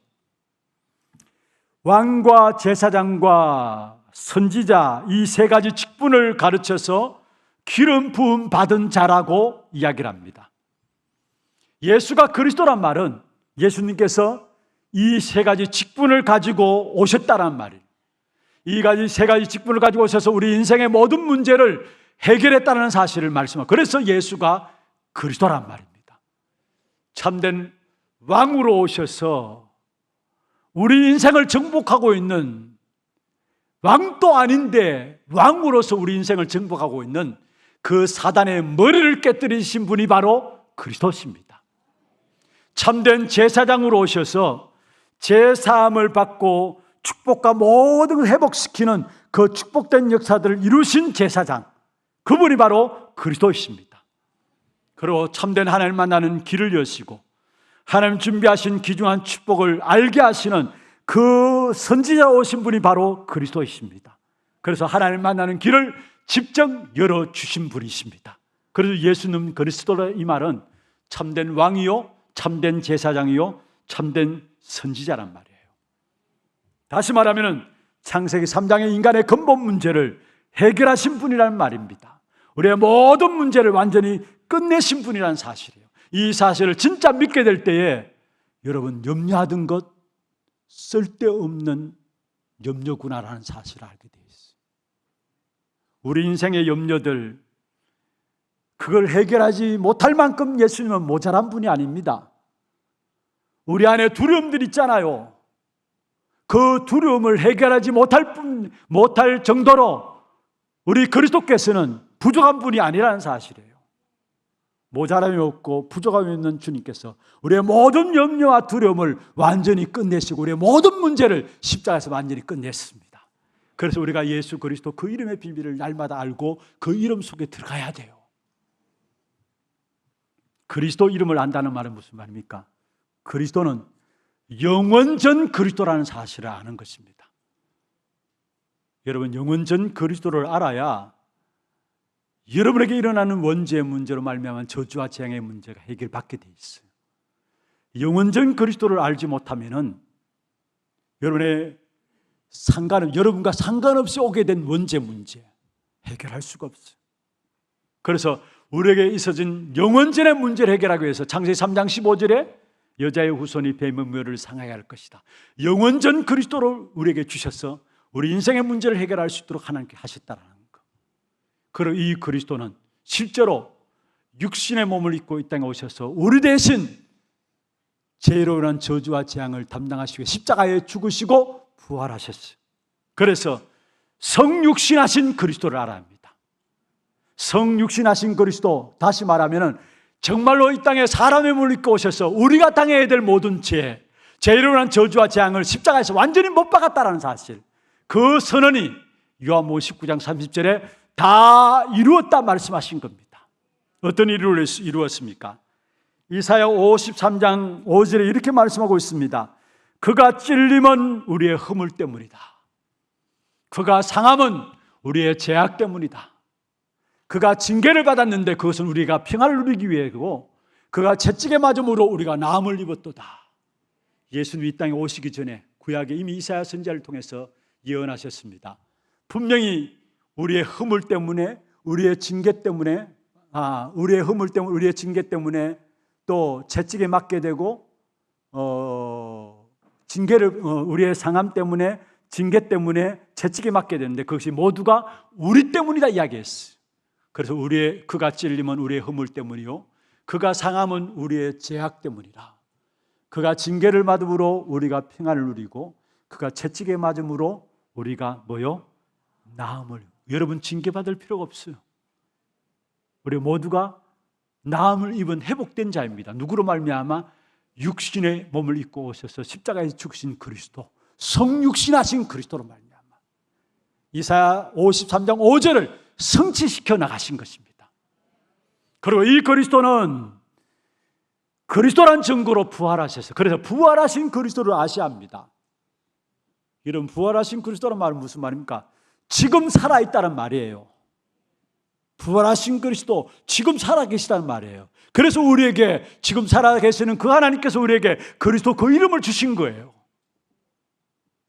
왕과 제사장과 선지자 이 세 가지 직분을 가르쳐서 기름 부음 받은 자라고 이야기를 합니다. 예수가 그리스도란 말은 예수님께서 이 세 가지 직분을 가지고 오셨다란 말이에요. 이 세 가지 직분을 가지고 오셔서 우리 인생의 모든 문제를 해결했다는 사실을 말씀하고 그래서 예수가 그리스도란 말입니다. 참된 왕으로 오셔서 우리 인생을 정복하고 있는 왕도 아닌데 왕으로서 우리 인생을 정복하고 있는 그 사단의 머리를 깨뜨리신 분이 바로 그리스도십니다. 참된 제사장으로 오셔서 제사함을 받고 축복과 모든 걸 회복시키는 그 축복된 역사들을 이루신 제사장 그분이 바로 그리스도이십니다. 그리고 참된 하나님을 만나는 길을 여시고 하나님 준비하신 귀중한 축복을 알게 하시는 그 선지자 오신 분이 바로 그리스도이십니다. 그래서 하나님을 만나는 길을 직접 열어주신 분이십니다. 그래서 예수님 그리스도의 이 말은 참된 왕이요 참된 제사장이요 참된 선지자란 말이에요. 다시 말하면 창세기 3장의 인간의 근본 문제를 해결하신 분이라는 말입니다. 우리의 모든 문제를 완전히 끝내신 분이라는 사실이에요. 이 사실을 진짜 믿게 될 때에 여러분 염려하던 것 쓸데없는 염려구나라는 사실을 알게 되어 있어요. 우리 인생의 염려들, 그걸 해결하지 못할 만큼 예수님은 모자란 분이 아닙니다. 우리 안에 두려움들 있잖아요. 그 두려움을 해결하지 못할 정도로 우리 그리스도께서는 부족한 분이 아니라는 사실이에요. 모자람이 없고 부족함이 없는 주님께서 우리의 모든 염려와 두려움을 완전히 끝내시고 우리의 모든 문제를 십자가에서 완전히 끝냈습니다. 그래서 우리가 예수 그리스도 그 이름의 비밀을 날마다 알고 그 이름 속에 들어가야 돼요. 그리스도 이름을 안다는 말은 무슨 말입니까? 그리스도는 영원전 그리스도라는 사실을 아는 것입니다. 여러분, 영원전 그리스도를 알아야 여러분에게 일어나는 원죄의 문제로 말미암은 저주와 재앙의 문제가 해결받게 돼 있어요. 영원전 그리스도를 알지 못하면은 여러분과 상관없이 오게 된 원죄 문제 해결할 수가 없어요. 그래서 우리에게 있어진 영원전의 문제를 해결하기 위해서 창세기 3장 15절에 여자의 후손이 뱀의 묘를 상하게 할 것이다. 영원전 그리스도를 우리에게 주셔서 우리 인생의 문제를 해결할 수 있도록 하나님께 하셨다라는 것. 그리고 이 그리스도는 실제로 육신의 몸을 입고 이 땅에 오셔서 우리 대신 죄로 인한 저주와 재앙을 담당하시고 십자가에 죽으시고 부활하셨어요. 그래서 성육신하신 그리스도를 알아야 합니다. 성육신하신 그리스도, 다시 말하면 정말로 이 땅에 사람의 몸을 입고 오셔서 우리가 당해야 될 모든 죄로 인한 저주와 재앙을 십자가에서 완전히 못 박았다는 사실, 그 선언이 요한복음 19장 30절에 다 이루었다 말씀하신 겁니다. 어떤 일을 이루었습니까? 이사야 53장 5절에 이렇게 말씀하고 있습니다. 그가 찔림은 우리의 허물 때문이다. 그가 상함은 우리의 죄악 때문이다. 그가 징계를 받았는데 그것은 우리가 평안을 누리기 위해고 그가 채찍에 맞음으로 우리가 나음을 입었도다. 예수님 이 땅에 오시기 전에 구약에 이미 이사야 선지자를 통해서 예언하셨습니다. 분명히 우리의 허물 때문에, 우리의 징계 때문에, 우리의 허물 때문에, 우리의 징계 때문에 또 채찍에 맞게 되고 우리의 상함 때문에, 징계 때문에 채찍에 맞게 되는데 그것이 모두가 우리 때문이다 이야기했어요. 그래서 그가 찔림은 우리의 허물 때문이요, 그가 상함은 우리의 죄악 때문이라. 그가 징계를 받음으로 우리가 평안을 누리고 그가 채찍에 맞음으로 우리가 나음을. 여러분, 징계받을 필요가 없어요. 우리 모두가 나음을 입은 회복된 자입니다. 누구로 말미암아? 육신의 몸을 입고 오셔서 십자가에 죽으신 그리스도, 성육신하신 그리스도로 말미암아 이사야 53장 5절을 성취시켜 나가신 것입니다. 그리고 이 그리스도는 그리스도란 증거로 부활하셔서, 그래서 부활하신 그리스도를 아셔야 합니다. 이런 부활하신 그리스도란 말은 무슨 말입니까? 지금 살아있다는 말이에요. 부활하신 그리스도, 지금 살아계시다는 말이에요. 그래서 우리에게 지금 살아계시는 그 하나님께서 우리에게 그리스도 그 이름을 주신 거예요.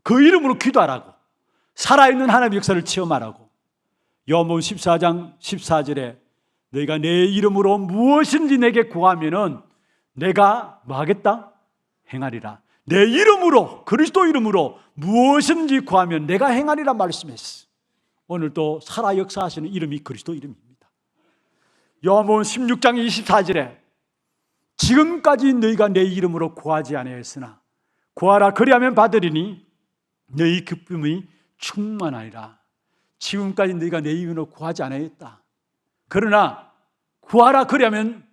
그 이름으로 기도하라고, 살아있는 하나님의 역사를 체험하라고. 요한복음 14장 14절에 너희가 내 이름으로 무엇인지 내게 구하면은 내가 뭐 하겠다? 행하리라. 내 이름으로, 그리스도 이름으로 무엇인지 구하면 내가 행하리라 말씀했어. 오늘도 살아 역사하시는 이름이 그리스도 이름입니다. 요한복음 16장 24절에 지금까지 너희가 내 이름으로 구하지 아니하였으나 구하라 그리하면 받으리니 너희 기쁨이 충만하리라. 지금까지 너희가 내 이름으로 구하지 않았다. 그러나 구하라 그리하면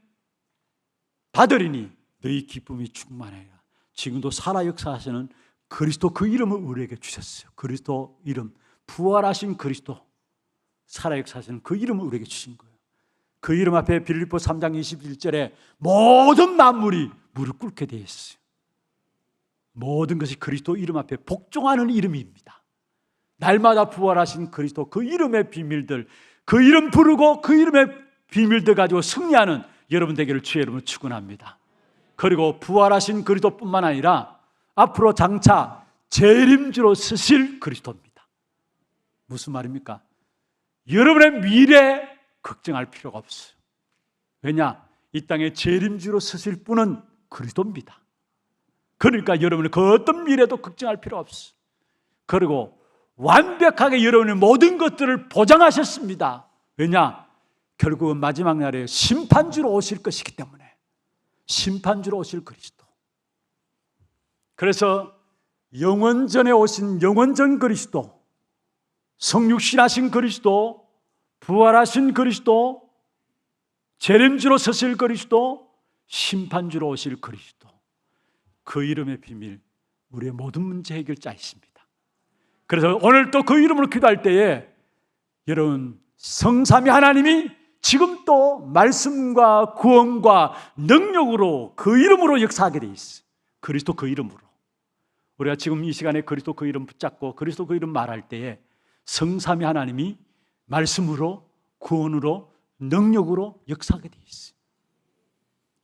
받으리니 너희 기쁨이 충만하리라. 지금도 살아 역사하시는 그리스도 그 이름을 우리에게 주셨어요. 그리스도 이름, 부활하신 그리스도, 살아 역사하시는 그 이름을 우리에게 주신 거예요. 그 이름 앞에 빌립보 3장 21절에 모든 만물이 무릎 꿇게 되어 있어요. 모든 것이 그리스도 이름 앞에 복종하는 이름입니다. 날마다 부활하신 그리스도 그 이름의 비밀들, 그 이름 부르고 그 이름의 비밀들 가지고 승리하는 여러분 되기를 주의 이름으로 축원합니다. 그리고 부활하신 그리스도뿐만 아니라 앞으로 장차 재림주로 서실 그리스도입니다. 무슨 말입니까? 여러분의 미래 걱정할 필요가 없어요. 왜냐? 이 땅에 재림주로 서실 분은 그리스도입니다. 그러니까 여러분은 그 어떤 미래도 걱정할 필요 없어요. 그리고 완벽하게 여러분의 모든 것들을 보장하셨습니다. 왜냐? 결국은 마지막 날에 심판주로 오실 것이기 때문에. 심판주로 오실 그리스도. 그래서 영원전에 오신 영원전 그리스도, 성육신하신 그리스도, 부활하신 그리스도, 재림주로 서실 그리스도, 심판주로 오실 그리스도, 그 이름의 비밀, 우리의 모든 문제 해결자이십니다. 그래서 오늘 또 그 이름으로 기도할 때에 여러분, 성삼위 하나님이 지금 또 말씀과 구원과 능력으로 그 이름으로 역사하게 돼 있어요. 그리스도 그 이름으로. 우리가 지금 이 시간에 그리스도 그 이름 붙잡고 그리스도 그 이름 말할 때에 성삼위 하나님이 말씀으로, 구원으로, 능력으로 역사하게 돼 있어요.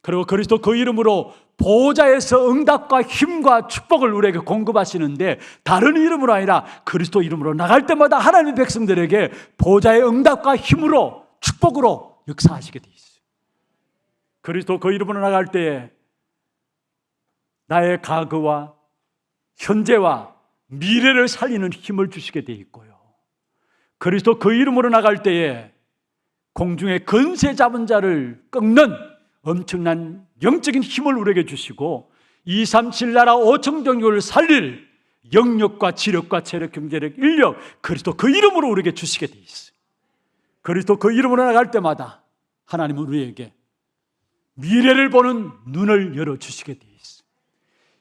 그리고 그리스도 그 이름으로 보호자에서 응답과 힘과 축복을 우리에게 공급하시는데, 다른 이름으로 아니라 그리스도 이름으로 나갈 때마다 하나님의 백성들에게 보호자의 응답과 힘으로, 축복으로 역사하시게 돼 있어요. 그리스도 그 이름으로 나갈 때에 나의 과거와 현재와 미래를 살리는 힘을 주시게 돼 있고요. 그리스도 그 이름으로 나갈 때에 공중의 권세 잡은 자를 꺾는 엄청난 영적인 힘을 우리에게 주시고 237 나라 5천 종교를 살릴 영력과 지력과 체력, 경제력, 인력, 그리스도 그 이름으로 우리에게 주시게 돼 있어요. 그리스도 그 이름으로 나갈 때마다 하나님은 우리에게 미래를 보는 눈을 열어주시게 돼 있어요.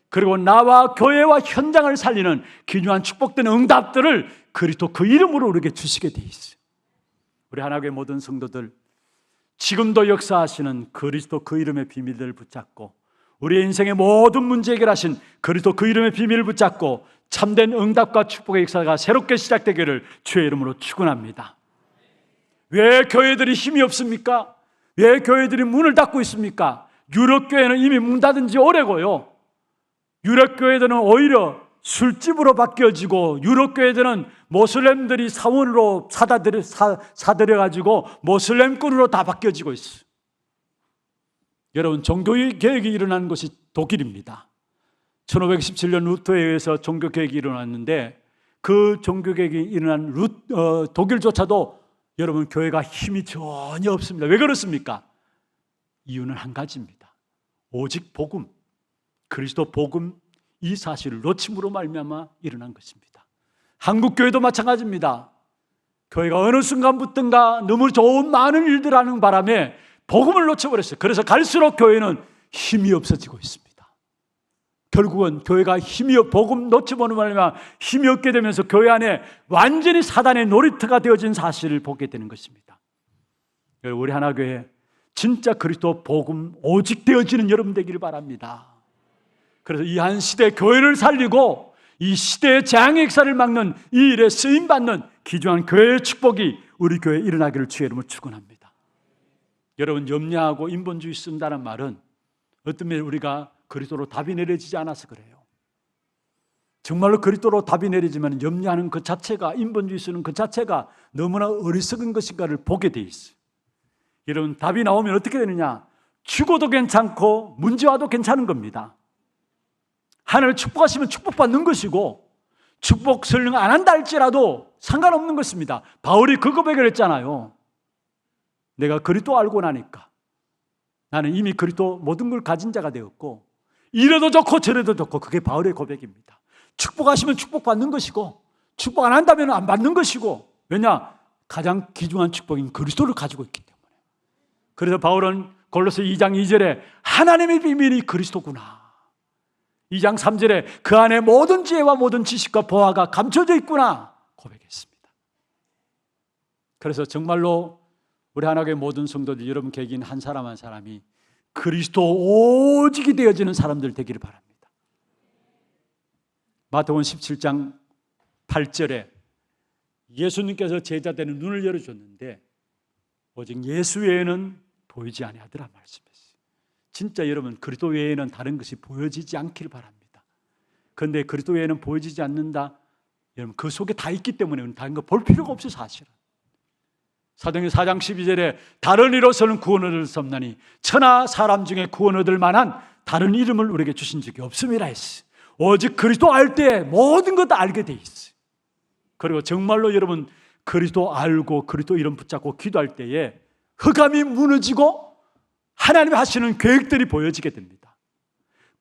그리고 나와 교회와 현장을 살리는 귀중한 축복된 응답들을 그리스도 그 이름으로 우리에게 주시게 돼 있어요. 우리 하나교회 모든 성도들, 지금도 역사하시는 그리스도 그 이름의 비밀들을 붙잡고 우리의 인생의 모든 문제 해결하신 그리스도 그 이름의 비밀을 붙잡고 참된 응답과 축복의 역사가 새롭게 시작되기를 주의 이름으로 축원합니다. 왜 교회들이 힘이 없습니까? 왜 교회들이 문을 닫고 있습니까? 유럽 교회는 이미 문 닫은 지 오래고요. 유럽 교회들은 오히려 술집으로 바뀌어지고, 유럽 교회들은 모슬렘들이 사원으로 사들여가지고 모슬렘꾼으로 다 바뀌어지고 있어요. 여러분, 종교개혁이 일어난 곳이 독일입니다. 1517년 루터에 의해서 종교개혁이 일어났는데, 그 종교개혁이 일어난 독일조차도 여러분, 교회가 힘이 전혀 없습니다. 왜 그렇습니까? 이유는 한 가지입니다. 오직 복음, 그리스도 복음, 이 사실을 놓침으로 말미암아 일어난 것입니다. 한국 교회도 마찬가지입니다. 교회가 어느 순간부터인가 너무 좋은 많은 일들 하는 바람에 복음을 놓쳐버렸어요. 그래서 갈수록 교회는 힘이 없어지고 있습니다. 결국은 교회가 복음 놓쳐보는 말이면 힘이 없게 되면서 교회 안에 완전히 사단의 놀이터가 되어진 사실을 보게 되는 것입니다. 우리 하나교회 진짜 그리스도 복음 오직 되어지는 여러분 되기를 바랍니다. 그래서 이 한 시대 교회를 살리고 이 시대의 재앙의 역사를 막는 이 일에 쓰임받는 귀중한 교회의 축복이 우리 교회에 일어나기를 주의 이름으로 축원합니다. 여러분, 염려하고 인본주의 쓴다는 말은 어떤 면에 우리가 그리스도로 답이 내려지지 않아서 그래요. 정말로 그리스도로 답이 내리지만 염려하는 그 자체가, 인본주의 쓰는 그 자체가 너무나 어리석은 것인가를 보게 돼 있어요. 여러분, 답이 나오면 어떻게 되느냐? 죽어도 괜찮고 문제 와도 괜찮은 겁니다. 하나님을 축복하시면 축복받는 것이고, 축복 설령 안 한다 할지라도 상관없는 것입니다. 바울이 그 고백을 했잖아요. 내가 그리스도 알고 나니까 나는 이미 그리스도 모든 걸 가진 자가 되었고, 이래도 좋고 저래도 좋고, 그게 바울의 고백입니다. 축복하시면 축복받는 것이고, 축복 안 한다면 안 받는 것이고, 왜냐? 가장 귀중한 축복인 그리스도를 가지고 있기 때문에. 그래서 바울은 골로새 2장 2절에 하나님의 비밀이 그리스도구나, 2장 3절에 그 안에 모든 지혜와 모든 지식과 보화가 감춰져 있구나 고백했습니다. 그래서 정말로 우리 하나교회 모든 성도들, 여러분 개개인 한 사람 한 사람이 그리스도 오직이 되어지는 사람들 되기를 바랍니다. 마태복음 17장 8절에 예수님께서 제자들의 눈을 열어줬는데 오직 예수 외에는 보이지 아니하더라 말씀했어요. 진짜 여러분, 그리스도 외에는 다른 것이 보여지지 않기를 바랍니다. 그런데 그리스도 외에는 보여지지 않는다, 여러분 그 속에 다 있기 때문에 다른 거 볼 필요가 없어요. 사실은 사도행전 4장 12절에 다른 이로서는 구원 얻을 수 없나니 천하 사람 중에 구원 얻을 만한 다른 이름을 우리에게 주신 적이 없음이라 했어요. 오직 그리스도 알 때 모든 것 다 알게 돼 있어요. 그리고 정말로 여러분 그리스도 알고 그리스도 이름 붙잡고 기도할 때에 흑암이 무너지고 하나님이 하시는 계획들이 보여지게 됩니다.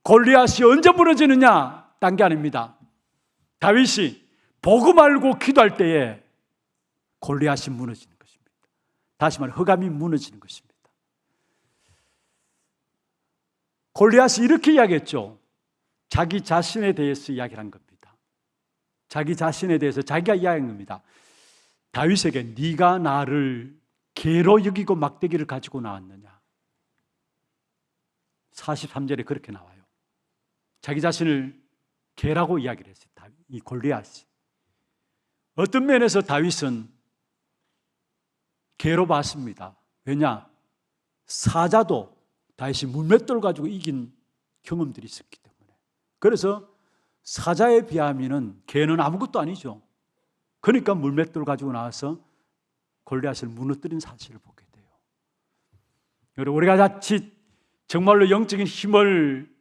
골리앗이 언제 무너지느냐? 딴 게 아닙니다. 다윗이 복음 알고 기도할 때에 골리앗이 무너지는 것입니다. 다시 말해 흑암이 무너지는 것입니다. 골리앗이 이렇게 이야기했죠. 자기 자신에 대해서 이야기를 한 겁니다. 자기 자신에 대해서 자기가 이야기한 겁니다. 다윗에게 네가 나를 개로 여기고 막대기를 가지고 나왔느냐. 43절에 그렇게 나와요. 자기 자신을 개라고 이야기를 했어요. 이 골리앗이. 어떤 면에서 다윗은 개로 봤습니다. 왜냐? 사자도 다윗이 물맷돌 가지고 이긴 경험들이 있었기 때문에. 그래서 사자에 비하면 개는 아무것도 아니죠. 그러니까 물맷돌 가지고 나와서 골리앗을 무너뜨린 사실을 보게 돼요. 여러분, 우리가 자칫 정말로 영적인 힘을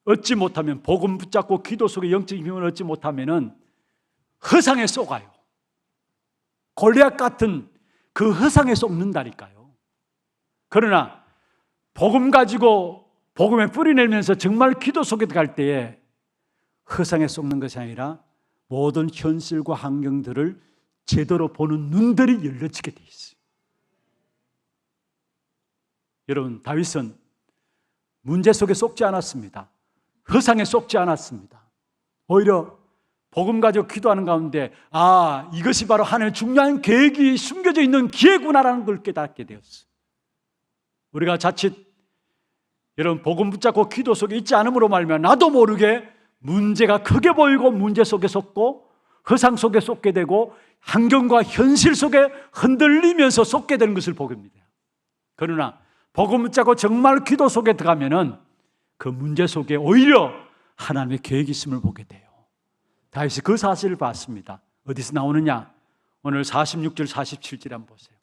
얻지 못하면, 복음 붙잡고 기도 속에 영적인 힘을 얻지 못하면은 허상에 쏘가요. 골리앗 같은 그 허상에 쏘는다니까요. 그러나 복음 가지고 복음에 뿌리내면서 정말 기도 속에 갈 때에 허상에 쏘는 것이 아니라 모든 현실과 환경들을 제대로 보는 눈들이 열려지게 돼 있어요. 여러분, 다윗은 문제 속에 쏙지 않았습니다. 허상에 쏙지 않았습니다. 오히려 복음 가지고 기도하는 가운데 이것이 바로 하나님의 중요한 계획이 숨겨져 있는 기회구나라는 걸 깨닫게 되었어요. 우리가 자칫 여러분 복음 붙잡고 기도 속에 있지 않음으로 말미암아 나도 모르게 문제가 크게 보이고 문제 속에 쏟고 허상 속에 쏟게 되고 환경과 현실 속에 흔들리면서 쏟게 되는 것을 보게 됩니다. 그러나 복음 붙잡고 정말 기도 속에 들어가면은 그 문제 속에 오히려 하나님의 계획이 있음을 보게 돼요. 다윗이 그 사실을 봤습니다. 어디서 나오느냐? 오늘 46절 47절 한번 보세요.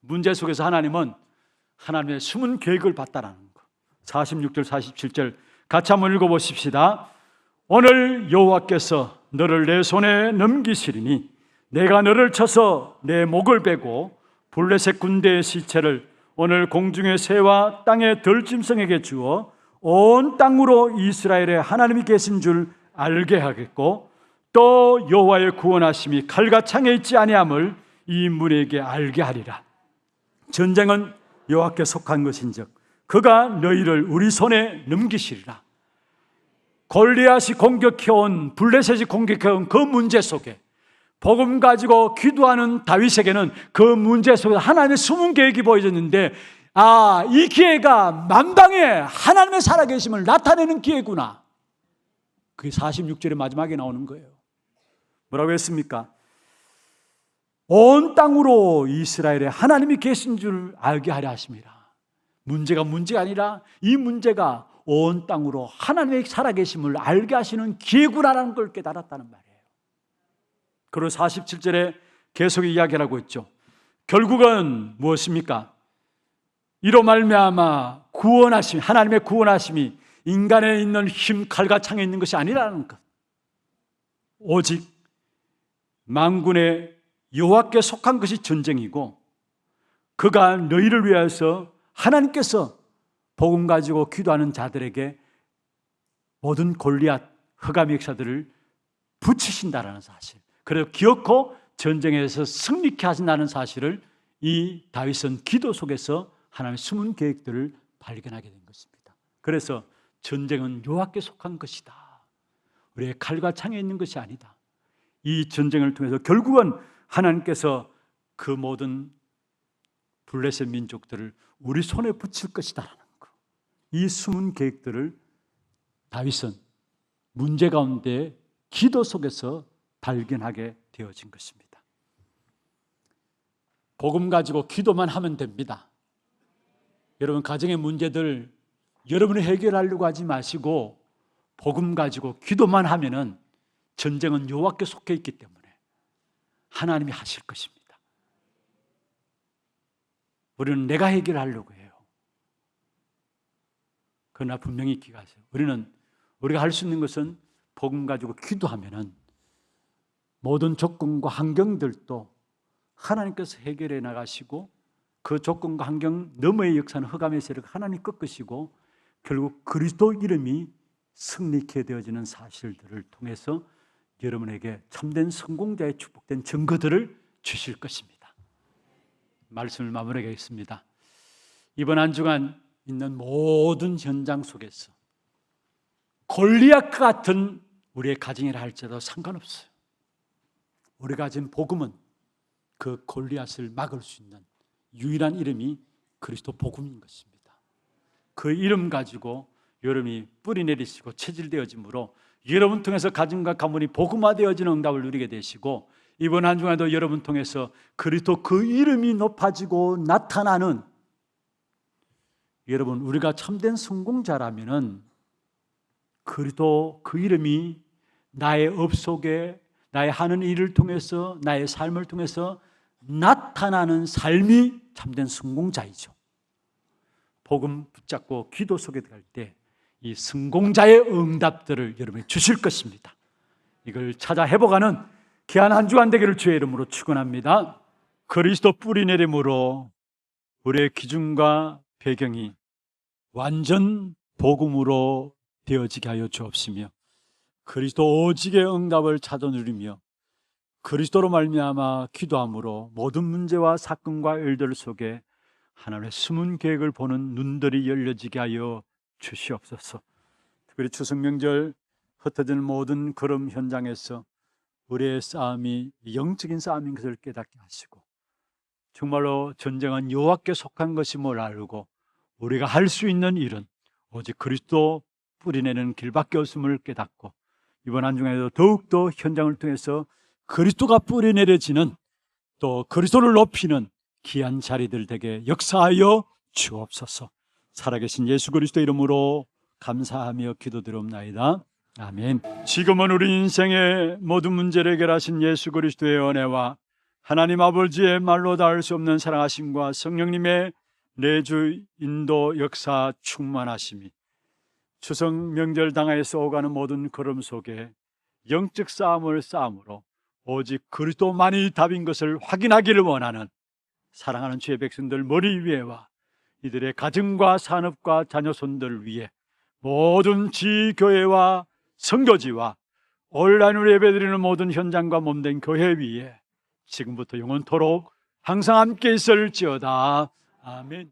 문제 속에서 하나님은 하나님의 숨은 계획을 봤다라는 거. 46절 47절 같이 한번 읽어보십시다. 오늘 여호와께서 너를 내 손에 넘기시리니 내가 너를 쳐서 내 목을 베고 블레셋 군대의 시체를 오늘 공중의 새와 땅의 들짐승에게 주어 온 땅으로 이스라엘에 하나님이 계신 줄 알게 하겠고 또 여호와의 구원하심이 칼과 창에 있지 아니함을 이 문에게 알게 하리라. 전쟁은 여호와께 속한 것인즉 그가 너희를 우리 손에 넘기시리라. 골리앗이 공격해온, 블레셋이 공격해온 그 문제 속에 복음 가지고 기도하는 다윗에게는 그 문제 속에 하나님의 숨은 계획이 보여졌는데 이 기회가 만방에 하나님의 살아계심을 나타내는 기회구나. 그게 46절의 마지막에 나오는 거예요. 뭐라고 했습니까? 온 땅으로 이스라엘에 하나님이 계신 줄 알게 하려 하심이라. 문제가 아니라 이 문제가 온 땅으로 하나님의 살아계심을 알게 하시는 기회구나라는 걸 깨달았다는 말이에요. 그리고 47절에 계속 이야기를 하고 있죠. 결국은 무엇입니까? 이로 말미암아 구원하심, 하나님의 구원하심이 인간에 있는 힘, 칼과 창에 있는 것이 아니라는 것. 오직 만군의 여호와께 속한 것이 전쟁이고 그가 너희를 위하여서 하나님께서 복음 가지고 기도하는 자들에게 모든 골리앗, 흑암의 역사들을 붙이신다라는 사실. 그리고 기어코 전쟁에서 승리케 하신다는 사실을 이 다윗은 기도 속에서 하나님의 숨은 계획들을 발견하게 된 것입니다. 그래서 전쟁은 여호와께 속한 것이다. 우리의 칼과 창에 있는 것이 아니다. 이 전쟁을 통해서 결국은 하나님께서 그 모든 블레셋 민족들을 우리 손에 붙일 것이다라는 것. 이 숨은 계획들을 다윗은 문제 가운데 기도 속에서 발견하게 되어진 것입니다. 복음 가지고 기도만 하면 됩니다. 여러분 가정의 문제들 여러분이 해결하려고 하지 마시고 복음 가지고 기도만 하면은 전쟁은 여호와께 속해 있기 때문에 하나님이 하실 것입니다. 우리는 내가 해결하려고 해요. 그러나 분명히 기억하세요. 우리가 할 수 있는 것은 복음 가지고 기도하면은 모든 조건과 환경들도 하나님께서 해결해 나가시고 그 조건과 환경 너머의 역사는 흑암의 세력 하나님 꺾으시고 결국 그리스도 이름이 승리케 되어지는 사실들을 통해서 여러분에게 참된 성공자의 축복된 증거들을 주실 것입니다. 말씀을 마무리하겠습니다. 이번 한 주간 있는 모든 현장 속에서 골리앗 같은 우리의 가정이라 할지라도 상관없어요. 우리가 가진 복음은 그 골리앗을 막을 수 있는 유일한 이름이 그리스도 복음인 것입니다. 그 이름 가지고 여러분이 뿌리 내리시고 체질되어짐으로 여러분 통해서 가정과 가문이 복음화되어지는 응답을 누리게 되시고 이번 한 주간도 여러분 통해서 그리스도 그 이름이 높아지고 나타나는 여러분 우리가 참된 성공자라면은 그리스도 그 이름이 나의 업 속에 나의 하는 일을 통해서 나의 삶을 통해서 나타나는 삶이 참된 성공자이죠. 복음 붙잡고 기도 속에 들어갈 때 이 성공자의 응답들을 여러분이 주실 것입니다. 이걸 찾아 회복하는 귀한 한 주간 되기를 주의 이름으로 축원합니다. 그리스도 뿌리 내림으로 우리의 기준과 배경이 완전 복음으로 되어지게 하여 주옵시며 그리스도 오직의 응답을 찾아 누리며 그리스도로 말미암아 기도함으로 모든 문제와 사건과 일들 속에 하나님의 숨은 계획을 보는 눈들이 열려지게 하여 주시옵소서. 특별히 추석 명절 흩어지는 모든 걸음 현장에서 우리의 싸움이 영적인 싸움인 것을 깨닫게 하시고 정말로 전쟁은 여호와께 속한 것임을 알고 우리가 할 수 있는 일은 오직 그리스도 뿌리내는 길밖에 없음을 깨닫고 이번 한 주간에도 더욱더 현장을 통해서 그리스도가 뿌리내려지는 또 그리스도를 높이는 귀한 자리들 되게 역사하여 주옵소서. 살아계신 예수 그리스도 이름으로 감사하며 기도드리옵나이다. 아멘. 지금은 우리 인생의 모든 문제를 해결하신 예수 그리스도의 은혜와 하나님 아버지의 말로 닿을 수 없는 사랑하심과 성령님의 내주 인도 역사 충만하심이 추석 명절 당하에서 오가는 모든 걸음 속에 영적 싸움을 싸움으로 오직 그리스도만이 답인 것을 확인하기를 원하는 사랑하는 주의 백성들 머리 위에와 이들의 가정과 산업과 자녀손들 위에 모든 지교회와 선교지와 온라인으로 예배드리는 모든 현장과 몸된 교회 위에 지금부터 영원토록 항상 함께 있을지어다. 아멘.